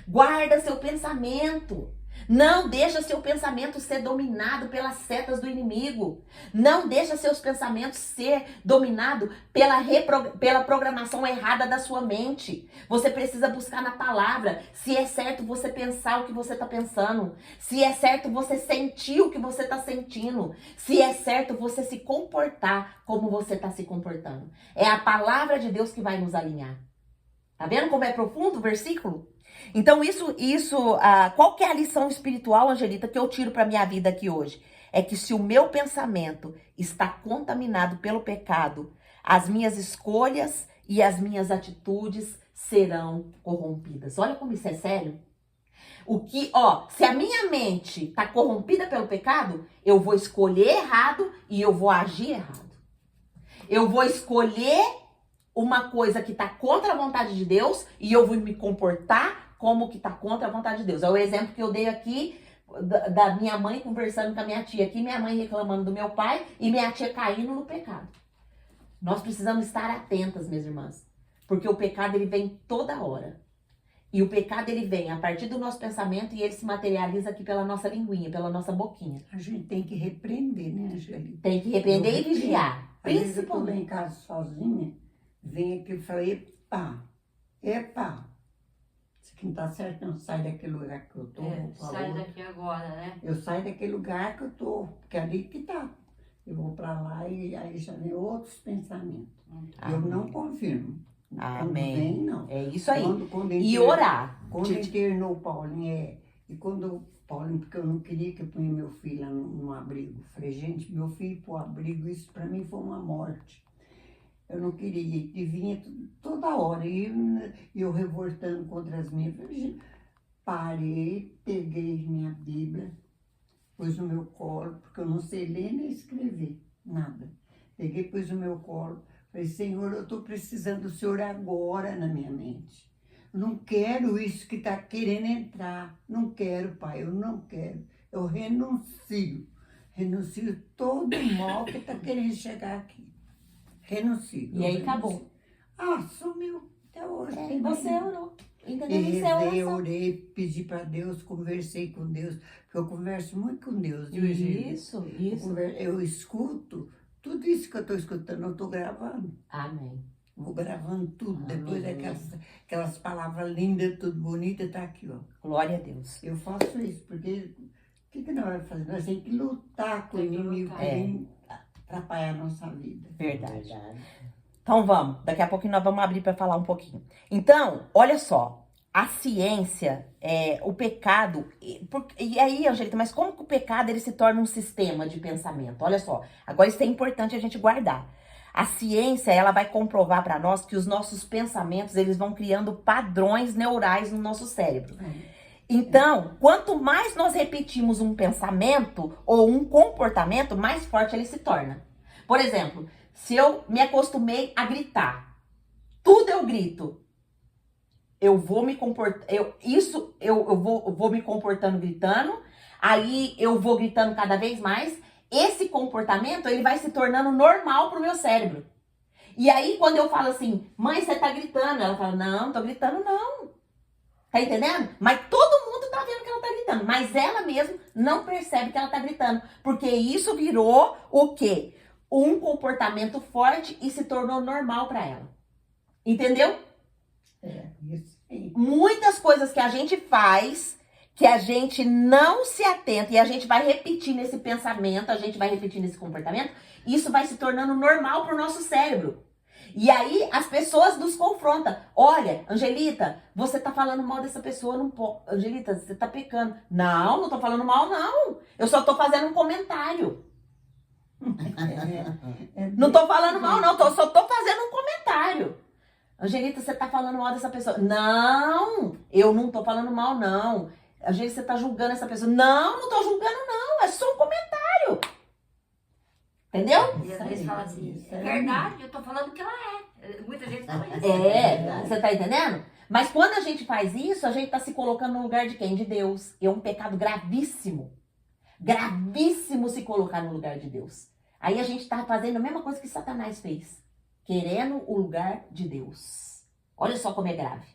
Guarda seu pensamento. Não deixa seu pensamento ser dominado pelas setas do inimigo. Não deixa seus pensamentos ser dominados pela programação errada da sua mente. Você precisa buscar na palavra se é certo você pensar o que você está pensando. Se é certo você sentir o que você está sentindo. Se é certo você se comportar como você está se comportando. É a palavra de Deus que vai nos alinhar. Tá vendo como é profundo o versículo? Então qual que é a lição espiritual, Angelita, que eu tiro para minha vida aqui hoje? É que se o meu pensamento está contaminado pelo pecado, as minhas escolhas e as minhas atitudes serão corrompidas. Olha como isso é sério. Se a minha mente está corrompida pelo pecado, eu vou escolher errado e eu vou agir errado. Eu vou escolher uma coisa que está contra a vontade de Deus e eu vou me comportar como que está contra a vontade de Deus. É o exemplo que eu dei aqui da minha mãe conversando com a minha tia aqui, minha mãe reclamando do meu pai e minha tia caindo no pecado. Nós precisamos estar atentas, minhas irmãs, porque o pecado ele vem toda hora. E o pecado ele vem a partir do nosso pensamento e ele se materializa aqui pela nossa linguinha, pela nossa boquinha. A gente tem que repreender, né, Angélica? Tem que repreender e repreendo. vigiar. Às vezes eu tô lá Principalmente. em casa sozinha, vem aqui e fala, epa, isso aqui não tá certo, não, sai daquele lugar que eu tô. É, por sai favor. daqui agora, né? Eu saio daquele lugar que eu tô, porque é ali que tá. Eu vou pra lá e aí já vem outros pensamentos. Eu não confirmo. Quando Amém. vem, não. É isso aí. Quando E orar. Quando internou o Paulinho, e quando o Paulinho, porque eu não queria que eu punha meu filho lá no abrigo. Falei, gente, meu filho pro abrigo, isso pra mim foi uma morte. Eu não queria, e vinha toda hora, e eu revoltando contra as minhas. Falei, gente, parei, peguei minha Bíblia, pus no meu colo, porque eu não sei ler nem escrever, nada. Peguei, pus no meu colo, falei, Senhor, eu estou precisando do Senhor agora na minha mente. Eu não quero isso que está querendo entrar. Não quero, Pai, eu não quero. Eu renuncio. Renuncio todo o mal que está querendo chegar aqui. Renuncio. E aí acabou. Sumiu até hoje. É, tem você mais. orou. E Entendeu? Isso é rezei, oração. orei, pedi para Deus, conversei com Deus, porque eu converso muito com Deus, viu, gente? Isso, isso. Eu escuto, tudo isso que eu estou escutando, eu estou gravando. Amém. Vou gravando tudo, Amém. depois aquelas palavras lindas, tudo bonita, tá aqui, ó. Glória a Deus. Eu faço isso, porque o que nós vamos fazer? Nós temos que lutar com o Tem que inimigo lutar. que vem atrapalhar a nossa vida. Verdade. Verdade. Então vamos, daqui a pouquinho nós vamos abrir para falar um pouquinho. Então, olha só, a ciência, o pecado, e aí, Angelita, mas como que o pecado ele se torna um sistema de pensamento? Olha só, agora isso é importante a gente guardar. A ciência, ela vai comprovar para nós que os nossos pensamentos, eles vão criando padrões neurais no nosso cérebro. Então, quanto mais nós repetimos um pensamento ou um comportamento, mais forte ele se torna. Por exemplo, se eu me acostumei a gritar, tudo eu grito, eu vou me comportar, eu vou me comportando gritando, aí eu vou gritando cada vez mais, esse comportamento ele vai se tornando normal pro meu cérebro. E aí quando eu falo assim, mãe, você tá gritando, ela fala, não tô gritando não. Tá entendendo? Mas todo mundo tá vendo que ela tá gritando, mas ela mesma não percebe que ela tá gritando, porque isso virou o quê? Um comportamento forte e se tornou normal para ela. Entendeu? Isso aí. Muitas coisas que a gente faz, que a gente não se atenta e a gente vai repetir nesse pensamento, a gente vai repetir nesse comportamento, isso vai se tornando normal pro nosso cérebro. E aí as pessoas nos confrontam. Olha, Angelita, você tá falando mal dessa pessoa, não pode. Angelita, você tá pecando. Não, não tô falando mal, não. Eu só tô fazendo um comentário. Não tô falando mal, não. Só tô fazendo um comentário. Angelita, você tá falando mal dessa pessoa. Não, eu não tô falando mal, não. Angelita, você tá julgando essa pessoa. Não, não tô julgando, não. É só um comentário. Entendeu? E às vezes fala assim, é verdade, eu tô falando que ela é. Muita gente fala isso. Você tá entendendo? Mas quando a gente faz isso, a gente tá se colocando no lugar de quem? De Deus. É um pecado gravíssimo. Gravíssimo se colocar no lugar de Deus. Aí a gente tá fazendo a mesma coisa que Satanás fez. Querendo o lugar de Deus. Olha só como é grave.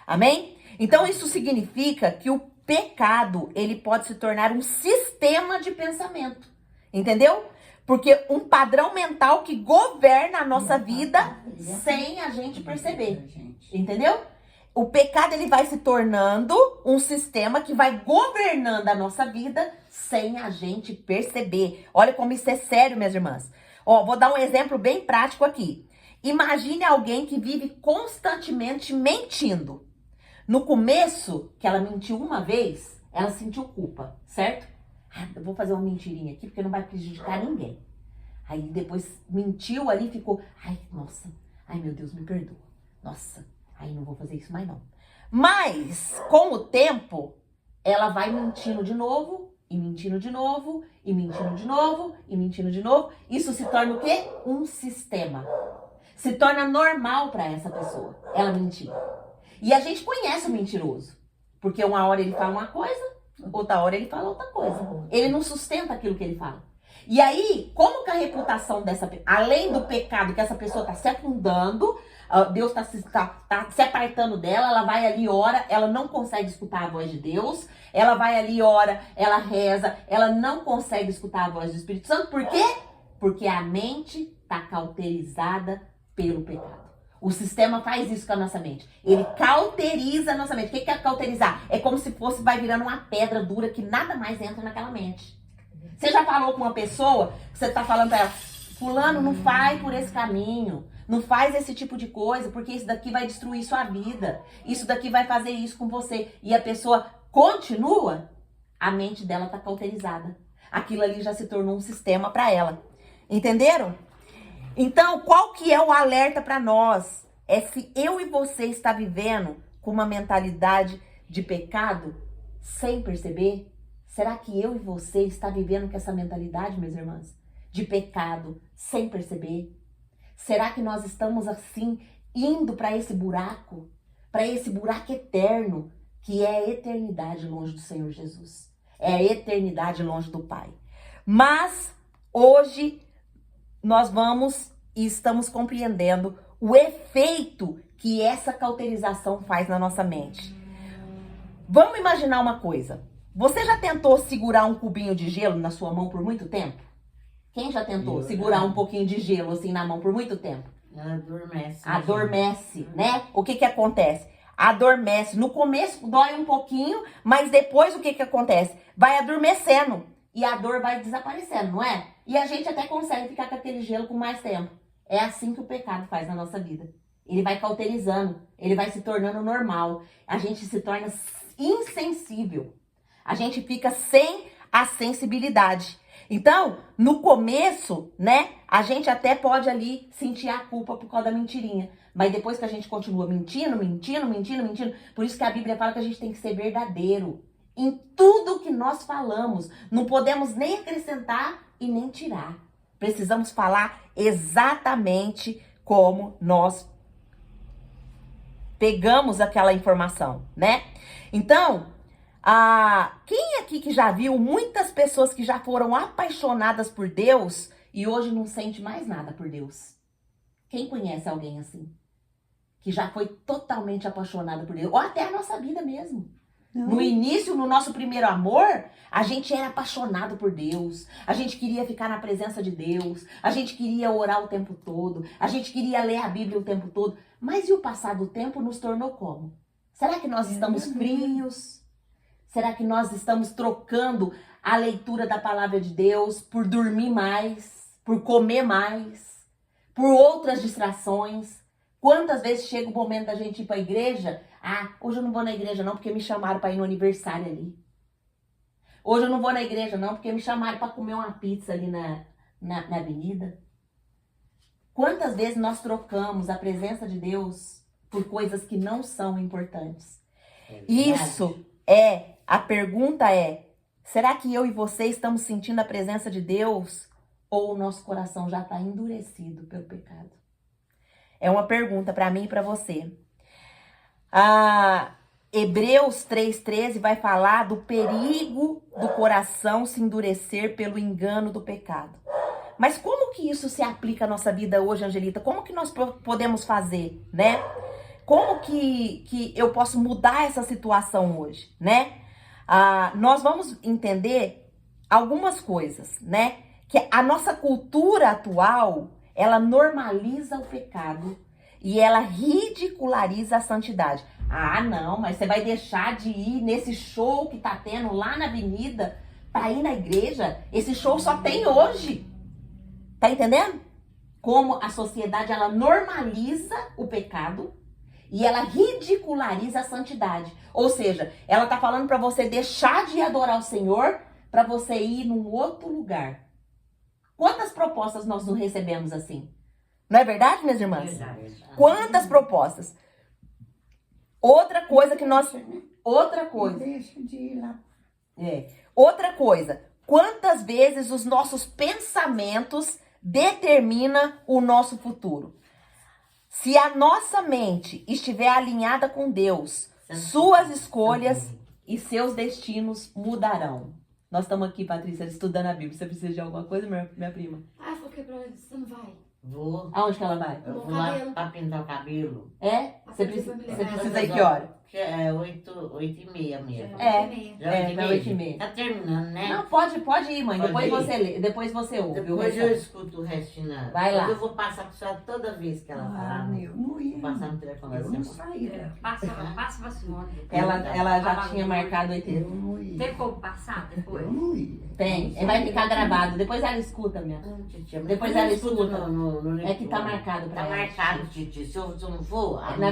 Amém? Então isso significa que o pecado, ele pode se tornar um sistema de pensamento. Entendeu? Porque um padrão mental que governa a nossa vida sem a gente perceber. Entendeu? O pecado ele vai se tornando um sistema que vai governando a nossa vida sem a gente perceber. Olha como isso é sério, minhas irmãs. Ó, vou dar um exemplo bem prático aqui. Imagine alguém que vive constantemente mentindo. No começo, que ela mentiu uma vez, ela sentiu culpa, certo? Eu vou fazer uma mentirinha aqui porque não vai prejudicar ninguém. Aí depois mentiu ali, ficou, ai, nossa, ai meu Deus, me perdoa. Nossa, aí não vou fazer isso mais não. Mas, com o tempo, ela vai mentindo de novo, e mentindo de novo, e mentindo de novo, e mentindo de novo. Isso se torna o quê? Um sistema. Se torna normal para essa pessoa, ela mentir. E a gente conhece o mentiroso. Porque uma hora ele fala uma coisa, outra hora ele fala outra coisa. Ele não sustenta aquilo que ele fala. E aí, como que a reputação dessa pessoa, além do pecado que essa pessoa está se afundando, Deus tá se apartando dela, ela vai ali, ora, ela não consegue escutar a voz de Deus, ela vai ali, ora, ela reza, ela não consegue escutar a voz do Espírito Santo. Por quê? Porque a mente está cauterizada pelo pecado. O sistema faz isso com a nossa mente. Ele cauteriza a nossa mente. O que é cauterizar? É como se vai virando uma pedra dura que nada mais entra naquela mente. Você já falou com uma pessoa, que você tá falando pra ela, fulano, não vai por esse caminho, não faz esse tipo de coisa, porque isso daqui vai destruir sua vida, isso daqui vai fazer isso com você. E a pessoa continua, a mente dela tá cauterizada. Aquilo ali já se tornou um sistema para ela. Entenderam? Então, qual que é o alerta para nós? É se eu e você está vivendo com uma mentalidade de pecado sem perceber? Será que eu e você está vivendo com essa mentalidade, minhas irmãs? De pecado sem perceber? Será que nós estamos assim, indo para esse buraco eterno, que é a eternidade longe do Senhor Jesus? É a eternidade longe do Pai. Mas, hoje, nós vamos e estamos compreendendo o efeito que essa cauterização faz na nossa mente. Vamos imaginar uma coisa. Você já tentou segurar um cubinho de gelo na sua mão por muito tempo? Quem já tentou segurar um pouquinho de gelo assim na mão por muito tempo? Ela adormece. Adormece, né? O que que acontece? Adormece. No começo dói um pouquinho, mas depois o que que acontece? Vai adormecendo e a dor vai desaparecendo, não é? E a gente até consegue ficar com aquele gelo por mais tempo. É assim que o pecado faz na nossa vida. Ele vai cauterizando, ele vai se tornando normal. A gente se torna insensível. A gente fica sem a sensibilidade. Então, no começo, né, a gente até pode ali sentir a culpa por causa da mentirinha. Mas depois que a gente continua mentindo, por isso que a Bíblia fala que a gente tem que ser verdadeiro em tudo que nós falamos. Não podemos nem acrescentar e nem tirar. Precisamos falar exatamente como nós pegamos aquela informação, né? Então, quem aqui que já viu muitas pessoas que já foram apaixonadas por Deus e hoje não sente mais nada por Deus? Quem conhece alguém assim? Que já foi totalmente apaixonada por Deus? Ou até a nossa vida mesmo. Não. No início, no nosso primeiro amor, a gente era apaixonado por Deus. A gente queria ficar na presença de Deus. A gente queria orar o tempo todo. A gente queria ler a Bíblia o tempo todo. Mas e o passar do tempo nos tornou como? Será que nós estamos frios? Será que nós estamos trocando a leitura da palavra de Deus por dormir mais, por comer mais, por outras distrações? Quantas vezes chega o momento da gente ir para a igreja? Hoje eu não vou na igreja não porque me chamaram para ir no aniversário ali. Hoje eu não vou na igreja não porque me chamaram para comer uma pizza ali na avenida. Quantas vezes nós trocamos a presença de Deus por coisas que não são importantes? A pergunta é, será que eu e você estamos sentindo a presença de Deus ou o nosso coração já está endurecido pelo pecado? É uma pergunta para mim e para você. Hebreus 3,13 vai falar do perigo do coração se endurecer pelo engano do pecado. Mas como que isso se aplica à nossa vida hoje, Angelita? Como que nós podemos fazer, né? Como que eu posso mudar essa situação hoje, né? Nós vamos entender algumas coisas, né? Que a nossa cultura atual, ela normaliza o pecado e ela ridiculariza a santidade. Não, mas você vai deixar de ir nesse show que tá tendo lá na avenida para ir na igreja? Esse show só tem hoje. Tá entendendo? Como a sociedade, ela normaliza o pecado e ela ridiculariza a santidade. Ou seja, ela tá falando para você deixar de adorar o Senhor para você ir num outro lugar. Quantas propostas nós não recebemos assim? Não é verdade, minhas irmãs? Verdade. Quantas propostas? Outra coisa que nós... Outra coisa. Deixa de ir lá. Outra coisa. Quantas vezes os nossos pensamentos determinam o nosso futuro? Se a nossa mente estiver alinhada com Deus, suas escolhas e seus destinos mudarão. Nós estamos aqui, Patrícia, estudando a Bíblia. Você precisa de alguma coisa, minha prima? Ah, vou quebrar, você não vai? Vou. Aonde que ela vai? Eu No vou lá cabelo. pra pintar o cabelo. É? Você Patrícia vai me levar. precisa ir que hora? Que é 8h30 mesmo. É. Já É, 8h30? já 8h30. Tá terminando, né? Não, pode ir, mãe. Pode Depois ir? você lê, depois você ouve. o Depois eu restante. escuto o restinho. Vai lá. Eu vou passar pra senhora toda vez que ela falar. Eu não ia. Vou passar no telefone Eu da não senhora. saía. Passa pra senhora. Ela já Fala, tinha marcado 8h30. Eu não ia. Tem como passar depois? Eu não ia. Tem. Vai ficar gravado. Depois ela escuta, minha. Titia, mas Depois eu ela escuto escuta. no É que tá telefone. marcado pra Tá ela. marcado, Titi. Se eu não for... a Na mulher-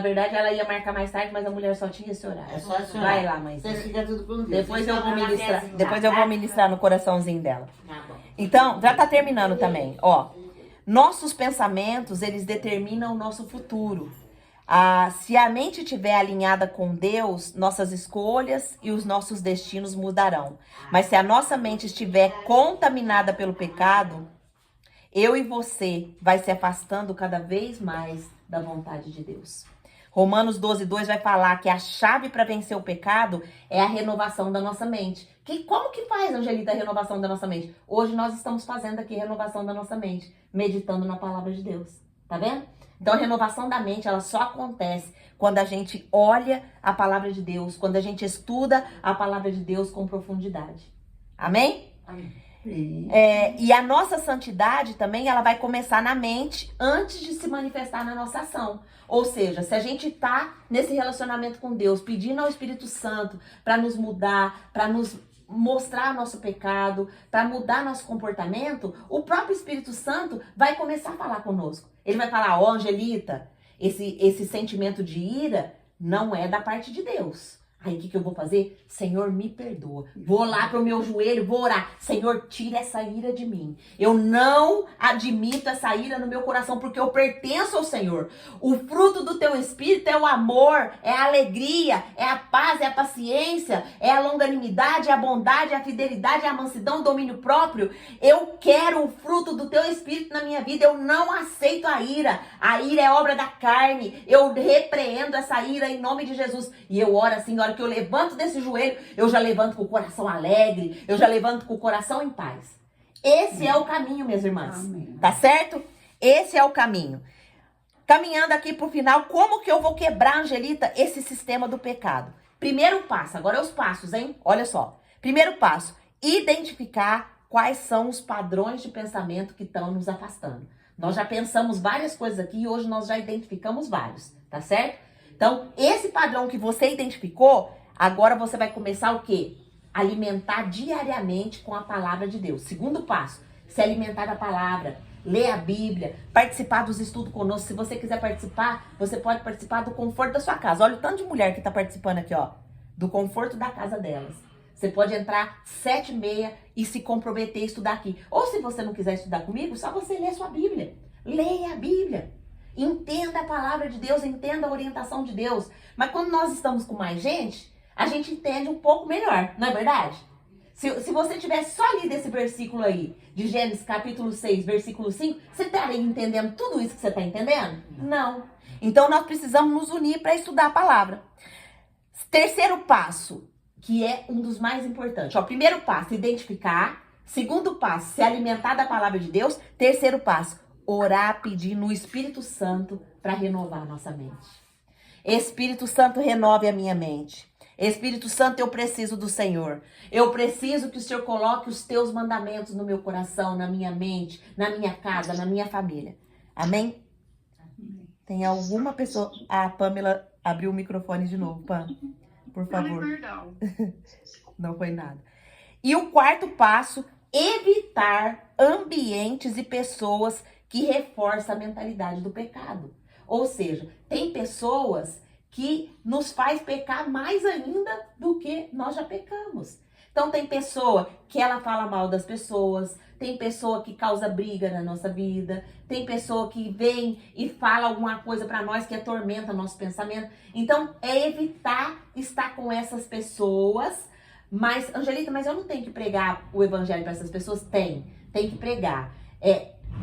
verdade, ela ia marcar mais tarde, mas a mulher só tinha esse horário. É só a senhora. Vai lá, mãe. Você fica tudo com Deus. Depois eu Vocês vou estão na ministrar. pezinha, Depois eu tá? vou ministrar no coraçãozinho dela. Tá bom. Então, já tá terminando também. Ó, nossos pensamentos, eles determinam o nosso futuro. Se a mente estiver alinhada com Deus, nossas escolhas e os nossos destinos mudarão. Mas se a nossa mente estiver contaminada pelo pecado, eu e você vai se afastando cada vez mais da vontade de Deus. Romanos 12:2 vai falar que a chave para vencer o pecado é a renovação da nossa mente. Como que faz, Angelita, a renovação da nossa mente? Hoje nós estamos fazendo aqui a renovação da nossa mente, meditando na palavra de Deus. Tá vendo? Então a renovação da mente, ela só acontece quando a gente olha a palavra de Deus, quando a gente estuda a palavra de Deus com profundidade. Amém? Sim. E a nossa santidade também, ela vai começar na mente antes de se manifestar na nossa ação. Ou seja, se a gente tá nesse relacionamento com Deus, pedindo ao Espírito Santo para nos mudar, para nos mostrar nosso pecado, para mudar nosso comportamento, o próprio Espírito Santo vai começar a falar conosco. Ele vai falar: ó, Angelita, esse sentimento de ira não é da parte de Deus. Aí o que eu vou fazer? Senhor, me perdoa. Vou lá pro meu joelho, vou orar. Senhor, tira essa ira de mim. Eu não admito essa ira no meu coração, porque eu pertenço ao Senhor. O fruto do teu espírito é o amor, é a alegria, é a paz, é a paciência, é a longanimidade, é a bondade, é a fidelidade, é a mansidão, o domínio próprio. Eu quero o fruto do teu espírito na minha vida. Eu não aceito a ira. A ira é obra da carne. Eu repreendo essa ira em nome de Jesus. E eu oro assim, que eu levanto desse joelho, eu já levanto com o coração alegre, eu já levanto com o coração em paz. Esse é o caminho, minhas irmãs. Amém. Tá certo? Esse é o caminho. Caminhando aqui pro final, como que eu vou quebrar, Angelita, esse sistema do pecado? Primeiro passo, agora é os passos, hein? Olha só. Primeiro passo, identificar quais são os padrões de pensamento que estão nos afastando. Nós já pensamos várias coisas aqui e hoje nós já identificamos vários, tá certo? Então, esse padrão que você identificou, agora você vai começar o quê? Alimentar diariamente com a palavra de Deus. Segundo passo, se alimentar da palavra, ler a Bíblia, participar dos estudos conosco. Se você quiser participar, você pode participar do conforto da sua casa. Olha o tanto de mulher que está participando aqui, ó. Do conforto da casa delas. Você pode entrar 7h30 e se comprometer a estudar aqui. Ou se você não quiser estudar comigo, só você lê sua Bíblia. Leia a Bíblia. Entenda a palavra de Deus, entenda a orientação de Deus. Mas quando nós estamos com mais gente, a gente entende um pouco melhor, não é verdade? Se você tivesse só lido esse versículo aí, de Gênesis capítulo 6, versículo 5, você estaria entendendo tudo isso que você está entendendo? Não. Então nós precisamos nos unir para estudar a palavra. Terceiro passo, que é um dos mais importantes. Ó, primeiro passo, identificar. Segundo passo, se alimentar da palavra de Deus. Terceiro passo, orar, pedir no Espírito Santo para renovar a nossa mente. Espírito Santo, renove a minha mente. Espírito Santo, eu preciso do Senhor. Eu preciso que o Senhor coloque os teus mandamentos no meu coração, na minha mente, na minha casa, na minha família. Amém? Tem alguma pessoa... A Pamela abriu o microfone de novo, Pam. Por favor. Perdão. Não foi nada. E o quarto passo, evitar ambientes e pessoas que reforçam a mentalidade do pecado. Ou seja, tem pessoas que nos faz pecar mais ainda do que nós já pecamos. Então tem pessoa que ela fala mal das pessoas, tem pessoa que causa briga na nossa vida, tem pessoa que vem e fala alguma coisa para nós que atormenta nosso pensamento. Então é evitar estar com essas pessoas. Mas, Angelita, mas eu não tenho que pregar o evangelho para essas pessoas? Tem que pregar.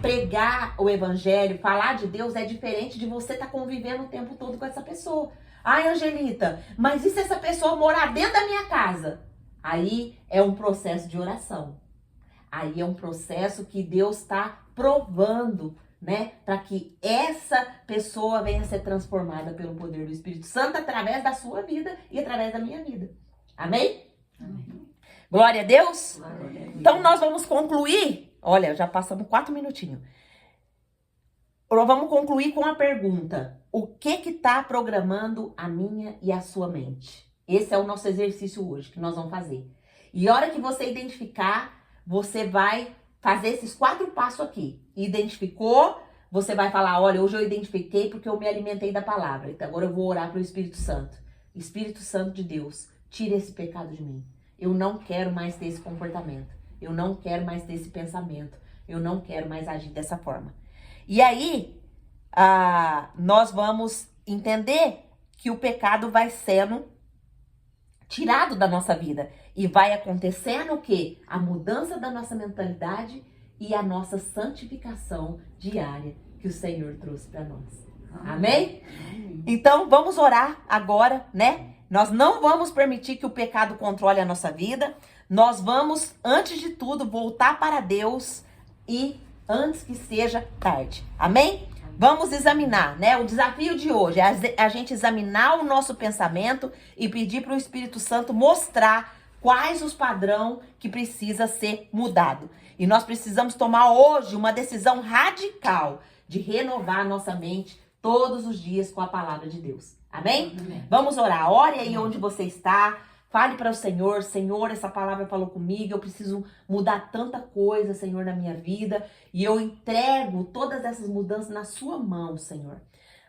pregar o evangelho, falar de Deus é diferente de você estar convivendo o tempo todo com essa pessoa. Ai, Angelita, mas e se essa pessoa morar dentro da minha casa? Aí é um processo de oração. Aí é um processo que Deus está provando, né? Para que essa pessoa venha a ser transformada pelo poder do Espírito Santo através da sua vida e através da minha vida. Amém? Amém. Glória a Deus. Glória a Deus. Então nós vamos concluir. Olha, já passamos 4 minutinhos. Nós vamos concluir com a pergunta: o que está programando a minha e a sua mente? Esse é o nosso exercício hoje que nós vamos fazer. E a hora que você identificar, você vai fazer esses 4 passos aqui. Identificou, você vai falar: olha, hoje eu identifiquei porque eu me alimentei da palavra. Então agora eu vou orar para o Espírito Santo. Espírito Santo de Deus, tira esse pecado de mim. Eu não quero mais ter esse comportamento. Eu não quero mais ter esse pensamento. Eu não quero mais agir dessa forma. E aí, nós vamos entender que o pecado vai sendo tirado da nossa vida. E vai acontecendo o quê? A mudança da nossa mentalidade e a nossa santificação diária que o Senhor trouxe para nós. Amém? Então, vamos orar agora, né? Nós não vamos permitir que o pecado controle a nossa vida. Nós vamos, antes de tudo, voltar para Deus e antes que seja tarde. Amém? Vamos examinar, né? O desafio de hoje é a gente examinar o nosso pensamento e pedir para o Espírito Santo mostrar quais os padrões que precisa ser mudado. E nós precisamos tomar hoje uma decisão radical de renovar a nossa mente todos os dias com a palavra de Deus. Amém? Amém. Vamos orar. Ore aí onde você está. Fale para o Senhor: Senhor, essa palavra falou comigo, eu preciso mudar tanta coisa, Senhor, na minha vida. E eu entrego todas essas mudanças na sua mão, Senhor.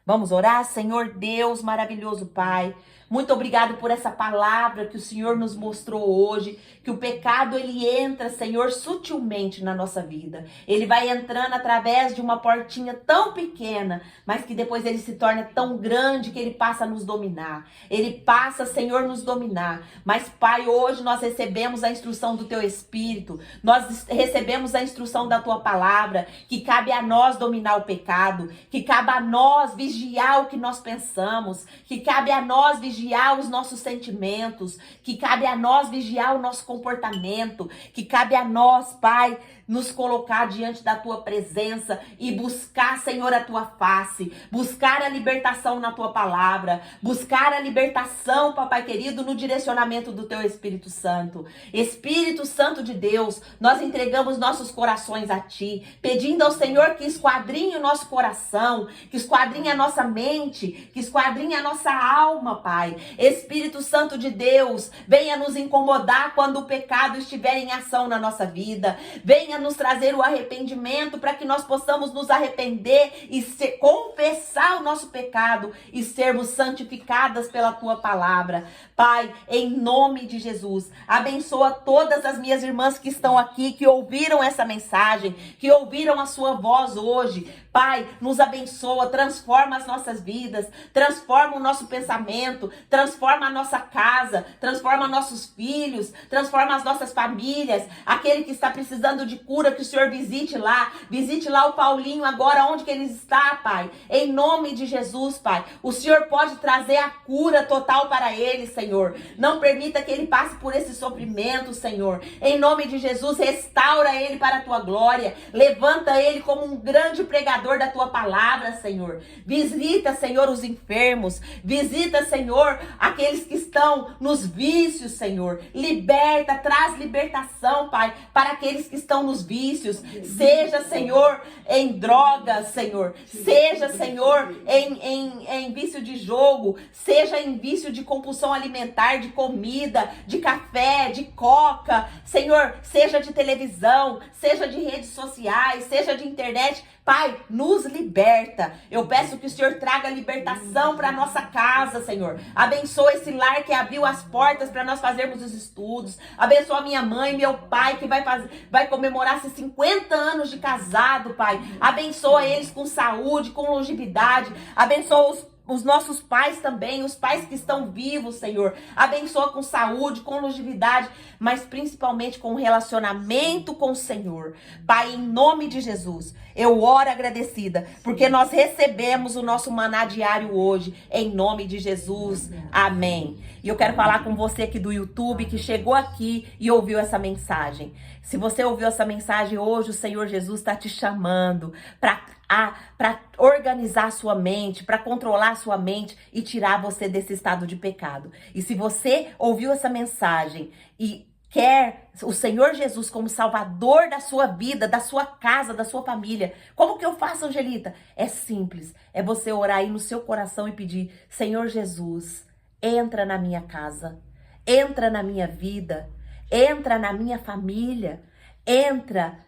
Vamos orar? Senhor Deus, maravilhoso Pai, muito obrigado por essa palavra que o Senhor nos mostrou hoje, que o pecado ele entra, Senhor, sutilmente na nossa vida. Ele vai entrando através de uma portinha tão pequena, mas que depois ele se torna tão grande que ele passa a nos dominar. Ele passa, Senhor, nos dominar. Mas, Pai, hoje nós recebemos a instrução do Teu Espírito, nós recebemos a instrução da Tua palavra, que cabe a nós dominar o pecado, que cabe a nós vigiar o que nós pensamos, que cabe a nós vigiar os nossos sentimentos, que cabe a nós vigiar o nosso comportamento, que cabe a nós, Pai, nos colocar diante da Tua presença e buscar, Senhor, a Tua face, buscar a libertação na Tua palavra, buscar a libertação, Papai querido, no direcionamento do Teu Espírito Santo. Espírito Santo de Deus, nós entregamos nossos corações a Ti, pedindo ao Senhor que esquadrinhe o nosso coração, que esquadrinhe a nossa mente, que esquadrinhe a nossa alma, Pai. Espírito Santo de Deus, venha nos incomodar quando o pecado estiver em ação na nossa vida. Venha nos trazer o arrependimento para que nós possamos nos arrepender e confessar o nosso pecado e sermos santificadas pela Tua palavra. Pai, em nome de Jesus, abençoa todas as minhas irmãs que estão aqui, que ouviram essa mensagem, que ouviram a Sua voz hoje. Pai, nos abençoa, transforma as nossas vidas, transforma o nosso pensamento, transforma a nossa casa, transforma nossos filhos, transforma as nossas famílias. Aquele que está precisando de cura, que o Senhor visite lá o Paulinho agora, onde que ele está, Pai. Em nome de Jesus, Pai, o Senhor pode trazer a cura total para ele, Senhor. Não permita que ele passe por esse sofrimento, Senhor. Em nome de Jesus, restaura ele para a Tua glória, levanta ele como um grande pregador da Tua palavra, Senhor. Visita, Senhor, os enfermos. Visita, Senhor, aqueles que estão nos vícios, Senhor. Liberta, traz libertação, Pai, para aqueles que estão nos vícios. Seja, Senhor, em drogas, Senhor. Seja, Senhor, em vício de jogo. Seja em vício de compulsão alimentar, de comida, de café, de coca. Senhor, seja de televisão, seja de redes sociais, seja de internet. Pai, nos liberta. Eu peço que o Senhor traga libertação para nossa casa, Senhor. Abençoa esse lar que abriu as portas para nós fazermos os estudos. Abençoa minha mãe, meu pai, que vai comemorar esses 50 anos de casado, Pai. Abençoa eles com saúde, com longevidade. Abençoa os nossos pais também, os pais que estão vivos, Senhor. Abençoa com saúde, com longevidade, mas principalmente com relacionamento com o Senhor. Pai, em nome de Jesus, eu oro agradecida, porque nós recebemos o nosso maná diário hoje, em nome de Jesus. Amém. E eu quero falar com você aqui do YouTube, que chegou aqui e ouviu essa mensagem. Se você ouviu essa mensagem hoje, o Senhor Jesus está te chamando para organizar a sua mente, para controlar a sua mente e tirar você desse estado de pecado. E se você ouviu essa mensagem e quer o Senhor Jesus como Salvador da sua vida, da sua casa, da sua família, como que eu faço, Angelita? É simples, é você orar aí no seu coração e pedir: Senhor Jesus, entra na minha casa, entra na minha vida, entra na minha família, entra,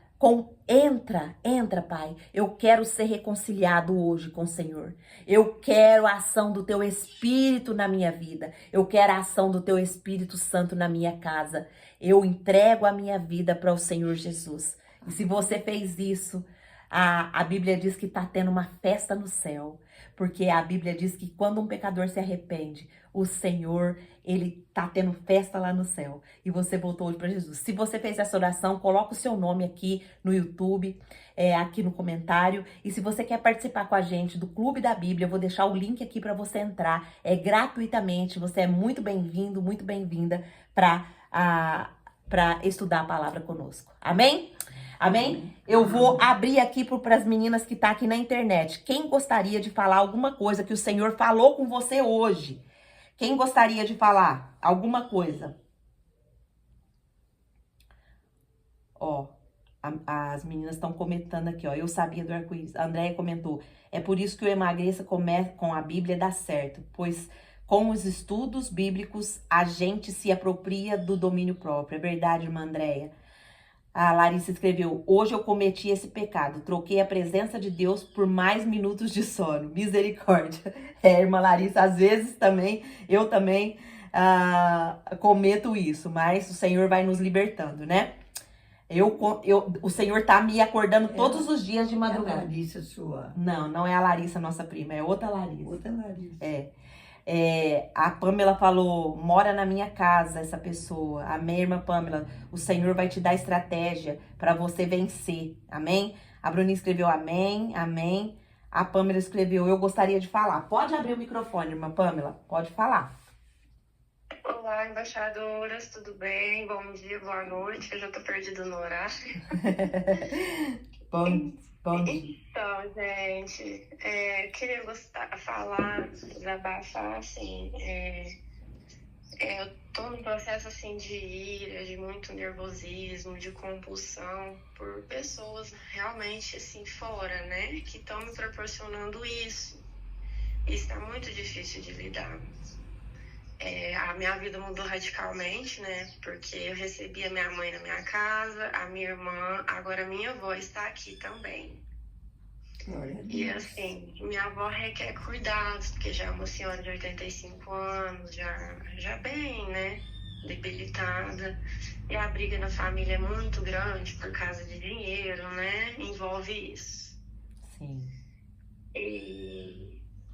Pai. Eu quero ser reconciliado hoje com o Senhor. Eu quero a ação do Teu Espírito na minha vida. Eu quero a ação do Teu Espírito Santo na minha casa. Eu entrego a minha vida para o Senhor Jesus. E se você fez isso, a Bíblia diz que está tendo uma festa no céu. Porque a Bíblia diz que quando um pecador se arrepende, o Senhor, Ele tá tendo festa lá no céu. E você voltou hoje para Jesus. Se você fez essa oração, coloca o seu nome aqui no YouTube, aqui no comentário. E se você quer participar com a gente do Clube da Bíblia, eu vou deixar o link aqui para você entrar. É gratuitamente. Você é muito bem-vindo, muito bem-vinda para estudar a palavra conosco. Amém? Amém? Eu vou abrir aqui para as meninas que estão aqui na internet. Quem gostaria de falar alguma coisa que o Senhor falou com você hoje? Quem gostaria de falar alguma coisa? Ó, as meninas estão comentando aqui, ó. Eu sabia do arco-íris. A Andréia comentou: é por isso que o Emagreça com a Bíblia dá certo, pois com os estudos bíblicos a gente se apropria do domínio próprio. É verdade, irmã Andréia. A Larissa escreveu: hoje eu cometi esse pecado, troquei a presença de Deus por mais minutos de sono. Misericórdia. Irmã Larissa, às vezes também, eu também cometo isso, mas o Senhor vai nos libertando, né? O Senhor tá me acordando todos os dias de madrugada. É a Larissa sua. Não é a Larissa, nossa prima, é outra Larissa. Outra Larissa. A Pamela falou: mora na minha casa essa pessoa. Amém, irmã Pamela? O Senhor vai te dar estratégia para você vencer. Amém? A Bruninha escreveu amém, amém. A Pamela escreveu: eu gostaria de falar. Pode abrir o microfone, irmã Pamela. Pode falar. Olá, embaixadoras, tudo bem? Bom dia, boa noite. Eu já tô perdida no horário. Bom dia. Então, gente, queria falar, desabafar, assim, eu tô num processo, assim, de ira, de muito nervosismo, de compulsão por pessoas realmente, assim, fora, né, que estão me proporcionando isso. E está muito difícil de lidar. A minha vida mudou radicalmente, né, porque eu recebi a minha mãe na minha casa, a minha irmã, agora a minha avó está aqui também. E assim, minha avó requer cuidados, porque já é uma senhora de 85 anos, já bem, né, debilitada. E a briga na família é muito grande por causa de dinheiro, né, envolve isso. Sim.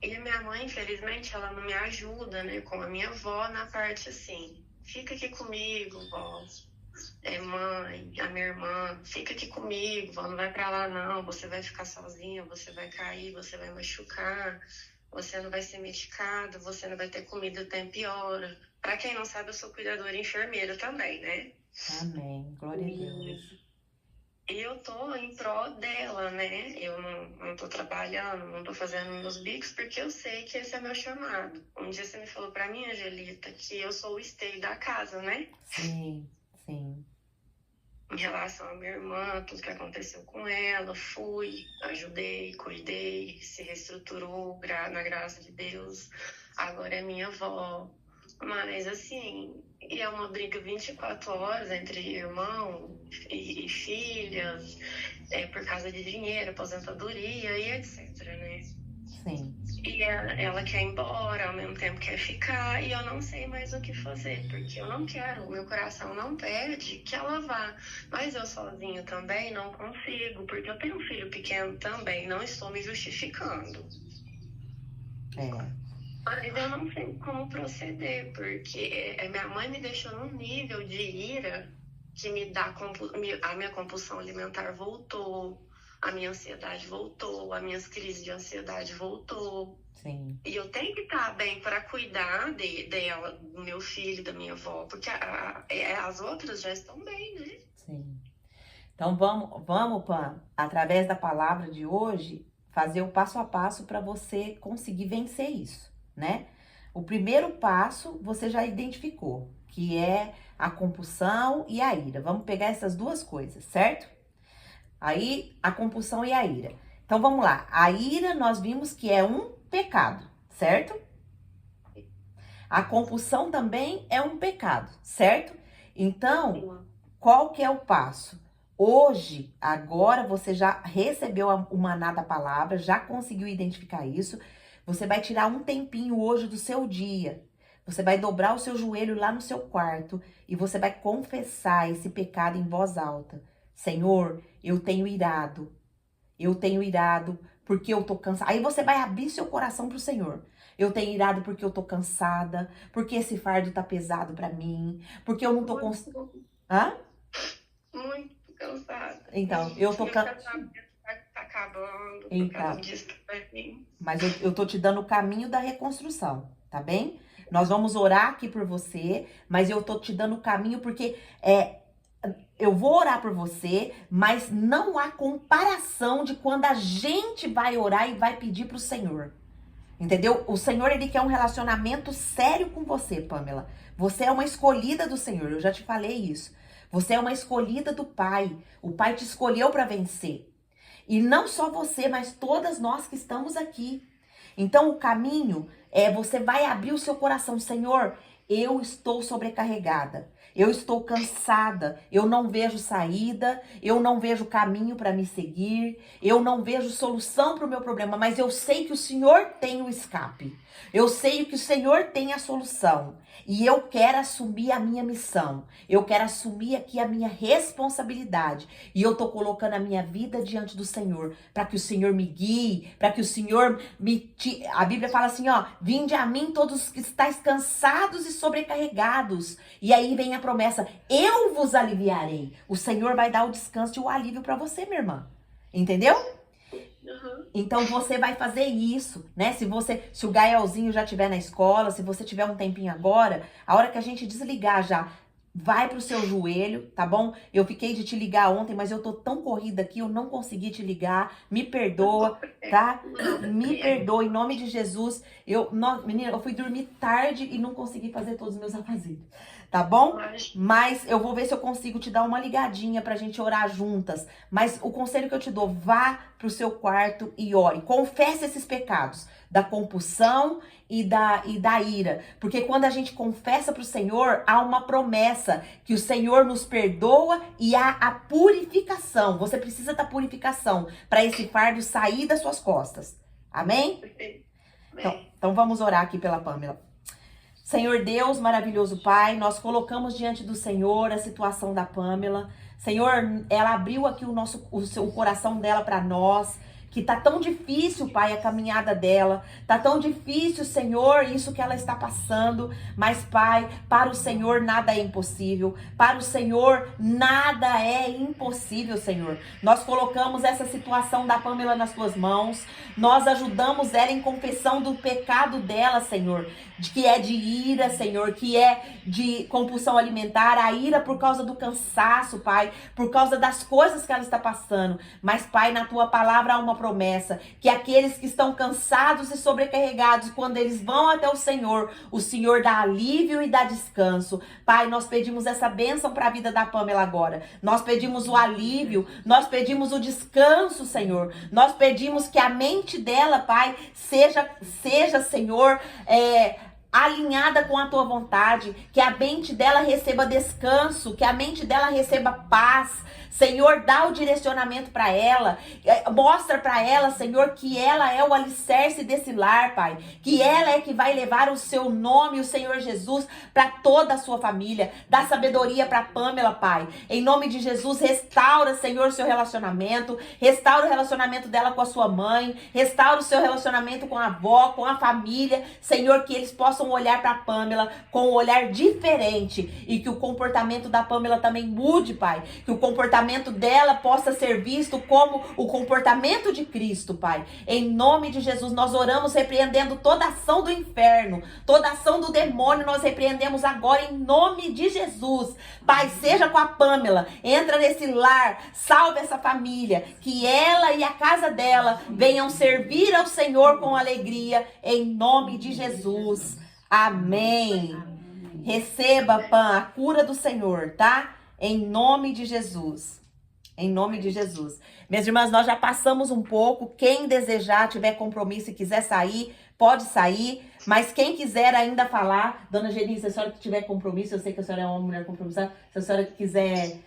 E a minha mãe, infelizmente, ela não me ajuda, né, com a minha avó na parte assim: fica aqui comigo, vó. Mãe, a minha irmã, fica aqui comigo, vó, não vai pra lá não, você vai ficar sozinha, você vai cair, você vai machucar, você não vai ser medicada, você não vai ter comida o tempo piora. Pra quem não sabe, eu sou cuidadora e enfermeira também, né? Amém, glória a Deus. E eu tô em pró dela, né? Eu não tô trabalhando, não tô fazendo meus bicos, porque eu sei que esse é meu chamado. Um dia você me falou pra mim, Angelita, que eu sou o esteio da casa, né? Sim. Em relação à minha irmã, tudo que aconteceu com ela, fui, ajudei, cuidei, se reestruturou na graça de Deus. Agora é minha avó. Mas assim, é uma briga 24 horas entre irmão e filhas, por causa de dinheiro, aposentadoria e etc, né? Sim. E ela quer ir embora, ao mesmo tempo quer ficar, e eu não sei mais o que fazer, porque eu não quero, o meu coração não pede que ela vá. Mas eu sozinha também não consigo, porque eu tenho um filho pequeno também, não estou me justificando. Mas eu não sei como proceder, porque minha mãe me deixou num nível de ira que a minha compulsão alimentar voltou, a minha ansiedade voltou, as minhas crises de ansiedade voltou. Sim. E eu tenho que estar bem para cuidar dela, do meu filho, da minha avó, porque as outras já estão bem, né? Sim. Então vamos, Pam, através da palavra de hoje, fazer o passo a passo para você conseguir vencer isso, né? O primeiro passo você já identificou, que é a compulsão e a ira. Vamos pegar essas duas coisas, certo? Aí, a compulsão e a ira. Então vamos lá. A ira nós vimos que é um pecado, certo? A compulsão também é um pecado, certo? Então, qual que é o passo? Hoje, agora você já recebeu o maná da palavra, já conseguiu identificar isso. Você vai tirar um tempinho hoje do seu dia. Você vai dobrar o seu joelho lá no seu quarto e você vai confessar esse pecado em voz alta. Senhor, eu tenho irado porque eu tô cansada. Aí você vai abrir seu coração pro Senhor. Eu tenho irado porque eu tô cansada, porque esse fardo tá pesado pra mim, porque eu não tô Hã? Muito cansada. Então, eu tô Tá acabando. Então, Disso também. mas eu tô te dando o caminho da reconstrução, tá bem? Nós vamos orar aqui por você, mas eu tô te dando o caminho porque eu vou orar por você, mas não há comparação de quando a gente vai orar e vai pedir pro Senhor. Entendeu? O Senhor, ele quer um relacionamento sério com você, Pamela. Você é uma escolhida do Senhor, eu já te falei isso. Você é uma escolhida do Pai. O Pai te escolheu para vencer. E não só você, mas todas nós que estamos aqui. Então, o caminho você vai abrir o seu coração. Senhor, eu estou sobrecarregada. Eu estou cansada, eu não vejo saída, eu não vejo caminho para me seguir, eu não vejo solução para o meu problema, mas eu sei que o Senhor tem o escape. Eu sei que o Senhor tem a solução. E eu quero assumir a minha missão. Eu quero assumir aqui a minha responsabilidade. E eu tô colocando a minha vida diante do Senhor, para que o Senhor me guie, para que o Senhor A Bíblia fala assim, ó, vinde a mim todos que estáis cansados e sobrecarregados. E aí vem a promessa, eu vos aliviarei. O Senhor vai dar o descanso e o alívio para você, minha irmã. Entendeu? Uhum. Então você vai fazer isso, né? Se o Gaelzinho já estiver na escola, se você tiver um tempinho agora, a hora que a gente desligar já, vai pro seu joelho, tá bom? Eu fiquei de te ligar ontem, mas eu tô tão corrida aqui, eu não consegui te ligar. Me perdoa, tá? Me perdoa, em nome de Jesus. Menina, eu fui dormir tarde e não consegui fazer todos os meus afazeres. Tá bom? Mas eu vou ver se eu consigo te dar uma ligadinha pra gente orar juntas. Mas o conselho que eu te dou, vá pro seu quarto e ore. Confesse esses pecados da compulsão e da ira. Porque quando a gente confessa pro Senhor, há uma promessa que o Senhor nos perdoa e há a purificação. Você precisa da purificação para esse fardo sair das suas costas. Amém? Então vamos orar aqui pela Pamela. Senhor Deus, maravilhoso Pai, nós colocamos diante do Senhor a situação da Pamela. Senhor, ela abriu aqui o coração dela para nós, que tá tão difícil, Pai, a caminhada dela. Tá tão difícil, Senhor, isso que ela está passando. Mas, Pai, para o Senhor nada é impossível. Para o Senhor nada é impossível, Senhor. Nós colocamos essa situação da Pamela nas tuas mãos. Nós ajudamos ela em confissão do pecado dela, Senhor. Que é de ira, Senhor, que é de compulsão alimentar, a ira por causa do cansaço, Pai, por causa das coisas que ela está passando. Mas, Pai, na tua palavra há uma promessa, que aqueles que estão cansados e sobrecarregados, quando eles vão até o Senhor dá alívio e dá descanso. Pai, nós pedimos essa bênção para a vida da Pamela agora. Nós pedimos o alívio, nós pedimos o descanso, Senhor. Nós pedimos que a mente dela, Pai, seja Senhor, alinhada com a tua vontade, que a mente dela receba descanso, que a mente dela receba paz. Senhor, dá o direcionamento para ela, mostra para ela, Senhor, que ela é o alicerce desse lar, Pai, que ela é que vai levar o seu nome, o Senhor Jesus, para toda a sua família. Dá sabedoria para Pamela, Pai, em nome de Jesus. Restaura, Senhor, o seu relacionamento, restaura o relacionamento dela com a sua mãe, restaura o seu relacionamento com a avó, com a família, Senhor, que eles possam olhar para Pamela com um olhar diferente e que o comportamento da Pamela também mude, Pai, que o comportamento dela possa ser visto como o comportamento de Cristo, Pai. Em nome de Jesus, nós oramos repreendendo toda ação do inferno, toda ação do demônio, nós repreendemos agora em nome de Jesus. Pai, seja com a Pamela, entra nesse lar, salve essa família, que ela e a casa dela venham servir ao Senhor com alegria, em nome de Jesus. Amém. Receba, Pam, a cura do Senhor, tá? Em nome de Jesus. Em nome de Jesus. Minhas irmãs, nós já passamos um pouco. Quem desejar, tiver compromisso e quiser sair, pode sair. Mas quem quiser ainda falar, Dona Geni, se a senhora tiver compromisso, eu sei que a senhora é uma mulher compromissada, se a senhora quiser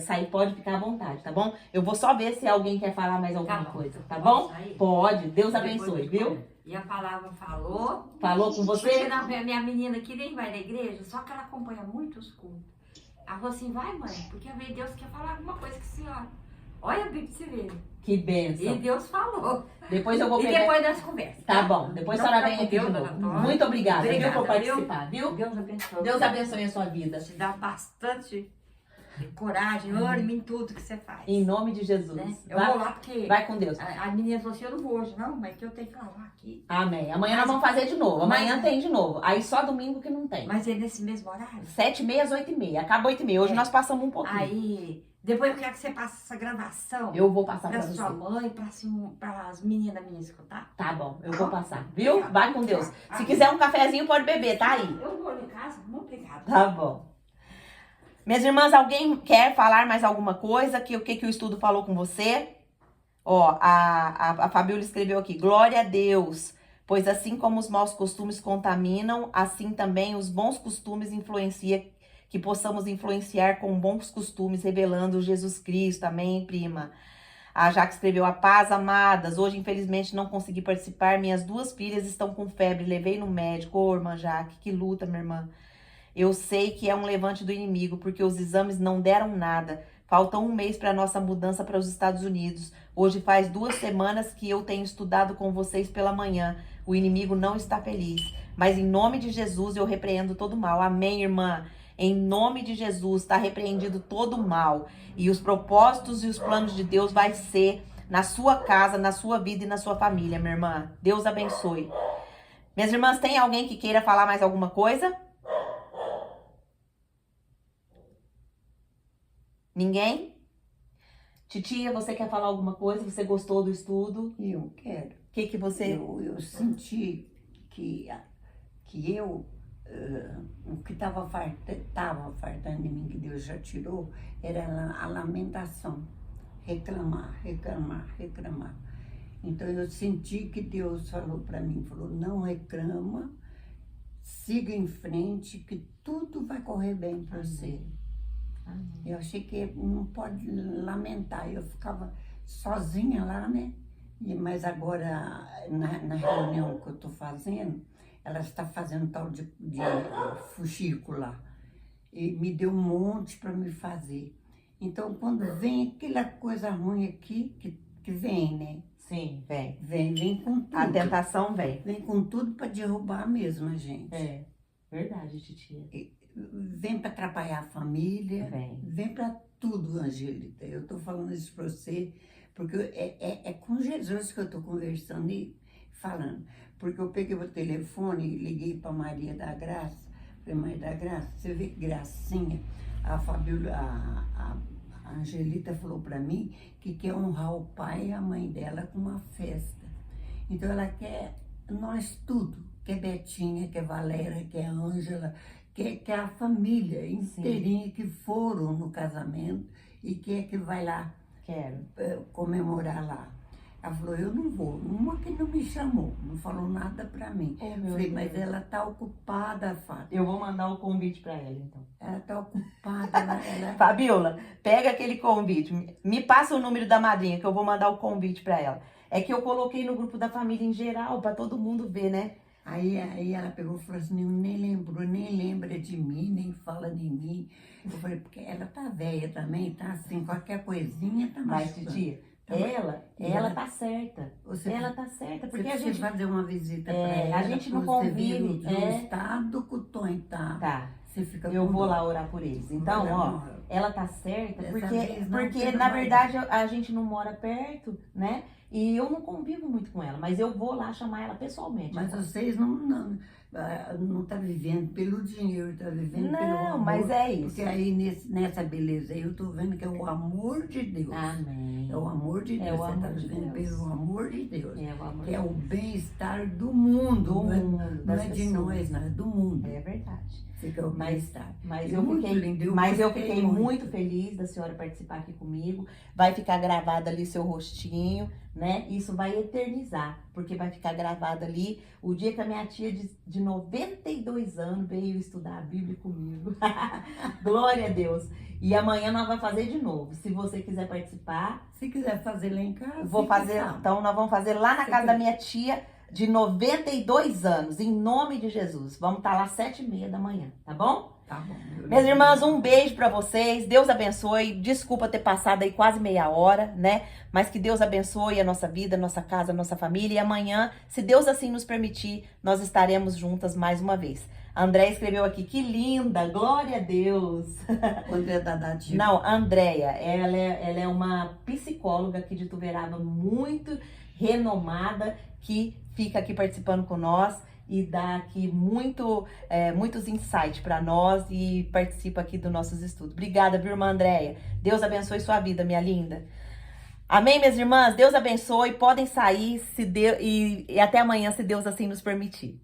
sair, pode ficar à vontade, tá bom? Eu vou só ver se alguém quer falar mais alguma coisa, tá bom? Sair? Pode. Deus abençoe, viu? E a palavra falou. Falou com você? Porque minha menina que nem vai na igreja, só que ela acompanha muitos cultos. Ela falou assim, vai mãe, porque às vezes Deus quer falar alguma coisa que a senhora. Olha a Bíblia pra você ver. Que bênção. E Deus falou. Depois eu vou E pegar... depois nós conversamos. Tá bom, depois a senhora vem aqui de Deus, novo. Dona Antônia. Muito obrigada, viu, por Obrigada, participar, viu? Deus abençoe. Deus abençoe a sua vida. Te dá bastante coragem, ânimo em tudo que você faz. Em nome de Jesus. Né? Eu Vai, vou lá porque vai com Deus. a menina falou assim, eu não vou hoje não, mas que eu tenho que falar aqui. Amém. Amanhã nós vamos fazer de novo. Amanhã tem de novo. Aí só domingo que não tem. Mas é nesse mesmo horário? 7h30 às 8h30. Acaba 8h30. Hoje nós passamos um pouquinho. Aí, depois eu quero que você passe essa gravação Eu vou passar pra pra sua você. mãe, para as meninas minhas escutar. Tá bom, eu vou passar. Viu? Vai com Deus. Se Amém. quiser um cafezinho, pode beber, tá aí. Eu vou em casa, muito obrigada. Tá bom. Minhas irmãs, alguém quer falar mais alguma coisa? O que o estudo falou com você? Ó, a Fabiola escreveu aqui. Glória a Deus, pois assim como os maus costumes contaminam, assim também os bons costumes influenciam, que possamos influenciar com bons costumes, revelando Jesus Cristo. Amém, prima? A Jaque escreveu, a paz, amadas. Hoje, infelizmente, não consegui participar. Minhas 2 filhas estão com febre. Levei no médico. Ô, irmã Jaque, que luta, minha irmã. Eu sei que é um levante do inimigo, porque os exames não deram nada. Falta 1 mês para nossa mudança para os Estados Unidos. Hoje faz 2 semanas que eu tenho estudado com vocês pela manhã. O inimigo não está feliz. Mas em nome de Jesus eu repreendo todo mal. Amém, irmã? Em nome de Jesus está repreendido todo mal. E os propósitos e os planos de Deus vai ser na sua casa, na sua vida e na sua família, minha irmã. Deus abençoe. Minhas irmãs, tem alguém que queira falar mais alguma coisa? Ninguém? Titia, você quer falar alguma coisa? Você gostou do estudo? Eu quero. O que você... Eu senti que o que estava fartando de mim, que Deus já tirou, era a lamentação. Reclamar. Então eu senti que Deus falou para mim, falou, não reclama, siga em frente, que tudo vai correr bem para você. Eu achei que não pode lamentar, eu ficava sozinha lá, né? Mas agora, na reunião que eu estou fazendo, ela está fazendo tal de fuxico lá. E me deu um monte para me fazer. Então, quando vem aquela coisa ruim aqui, que vem, né? Sim, vem. Vem com tudo. A tentação vem. Vem com tudo para derrubar mesmo a gente. É, verdade, titia. Vem para atrapalhar a família, vem para tudo, Angelita. Eu estou falando isso para você, porque é com Jesus que eu estou conversando e falando. Porque eu peguei o telefone e liguei para Maria da Graça. Falei, Maria da Graça, você vê que gracinha. A Fabiola, a Angelita falou para mim que quer honrar o pai e a mãe dela com uma festa. Então ela quer nós tudo. Quer Betinha, quer Valéria, quer Ângela, que é a família inteirinha que foram no casamento e que vai lá comemorar lá. Ela falou, eu não vou. Uma que não me chamou, não falou nada pra mim. Oh, meu Falei, mas Deus. ela tá ocupada, Fábio. Eu vou mandar o convite pra ela, então. Ela tá ocupada, ela... Fabiola, pega aquele convite. Me passa o número da madrinha, que eu vou mandar o convite pra ela. É que eu coloquei no grupo da família em geral, pra todo mundo ver, né? Aí ela pegou e falou assim, nem lembrou, nem lembra de mim, nem fala de mim. Eu falei, porque ela tá velha também, tá assim, qualquer coisinha tá Mas, machucando. titia, Tá ela tá certa. Você, Ela tá certa, você porque a precisa gente... fazer uma visita pra É, ela. a gente não pra você ver convive, o estado que o Tonho tá. Tá, Você fica eu com vou dó. lá orar por eles. Então, Olha, ó, amor, ela tá certa, Dessa porque, vez não, porque você não na vai. verdade a gente não mora perto, né? E eu não convivo muito com ela, mas eu vou lá chamar ela pessoalmente. Mas vocês não tá vivendo pelo dinheiro, tá vivendo pelo Não, amor. mas é isso. Porque aí nessa beleza aí eu tô vendo que é o amor de Deus. Amém. É o amor de Deus. É o Você tá amor de vivendo Deus. pelo amor de Deus. É o amor Que é de o Deus. bem-estar do mundo. Do não é, mundo, não das é de pessoas. nós, não é do mundo. É verdade. Fica o Mas- bem-estar. Mas É eu muito fiquei, lindo, mas eu gostei fiquei muito feliz da senhora participar aqui comigo. Vai ficar gravado ali seu rostinho, né? Isso vai eternizar, porque vai ficar gravado ali o dia que a minha tia de 92 anos veio estudar a Bíblia comigo. Glória a Deus. E amanhã nós vamos fazer de novo. Se você quiser participar, Se quiser fazer lá em casa, eu vou fica fazer. sábado. Então nós vamos fazer lá na Você casa quer- da minha tia de 92 anos, em nome de Jesus. Vamos estar lá 7h30 da manhã, tá bom? Tá bom. Minhas irmãs, um beijo pra vocês. Deus abençoe. Desculpa ter passado aí quase meia hora, né? Mas que Deus abençoe a nossa vida, a nossa casa, a nossa família. E amanhã, se Deus assim nos permitir, nós estaremos juntas mais uma vez. A Andréia escreveu aqui, que linda, glória a Deus. André Dadati. Não, a Andréia, ela é uma psicóloga aqui de Tuverava, muito renomada, que fica aqui participando com nós e dá aqui muitos insights para nós e participa aqui dos nossos estudos. Obrigada, viu, irmã Andréia? Deus abençoe sua vida, minha linda. Amém, minhas irmãs? Deus abençoe. Podem sair e até amanhã, se Deus assim nos permitir.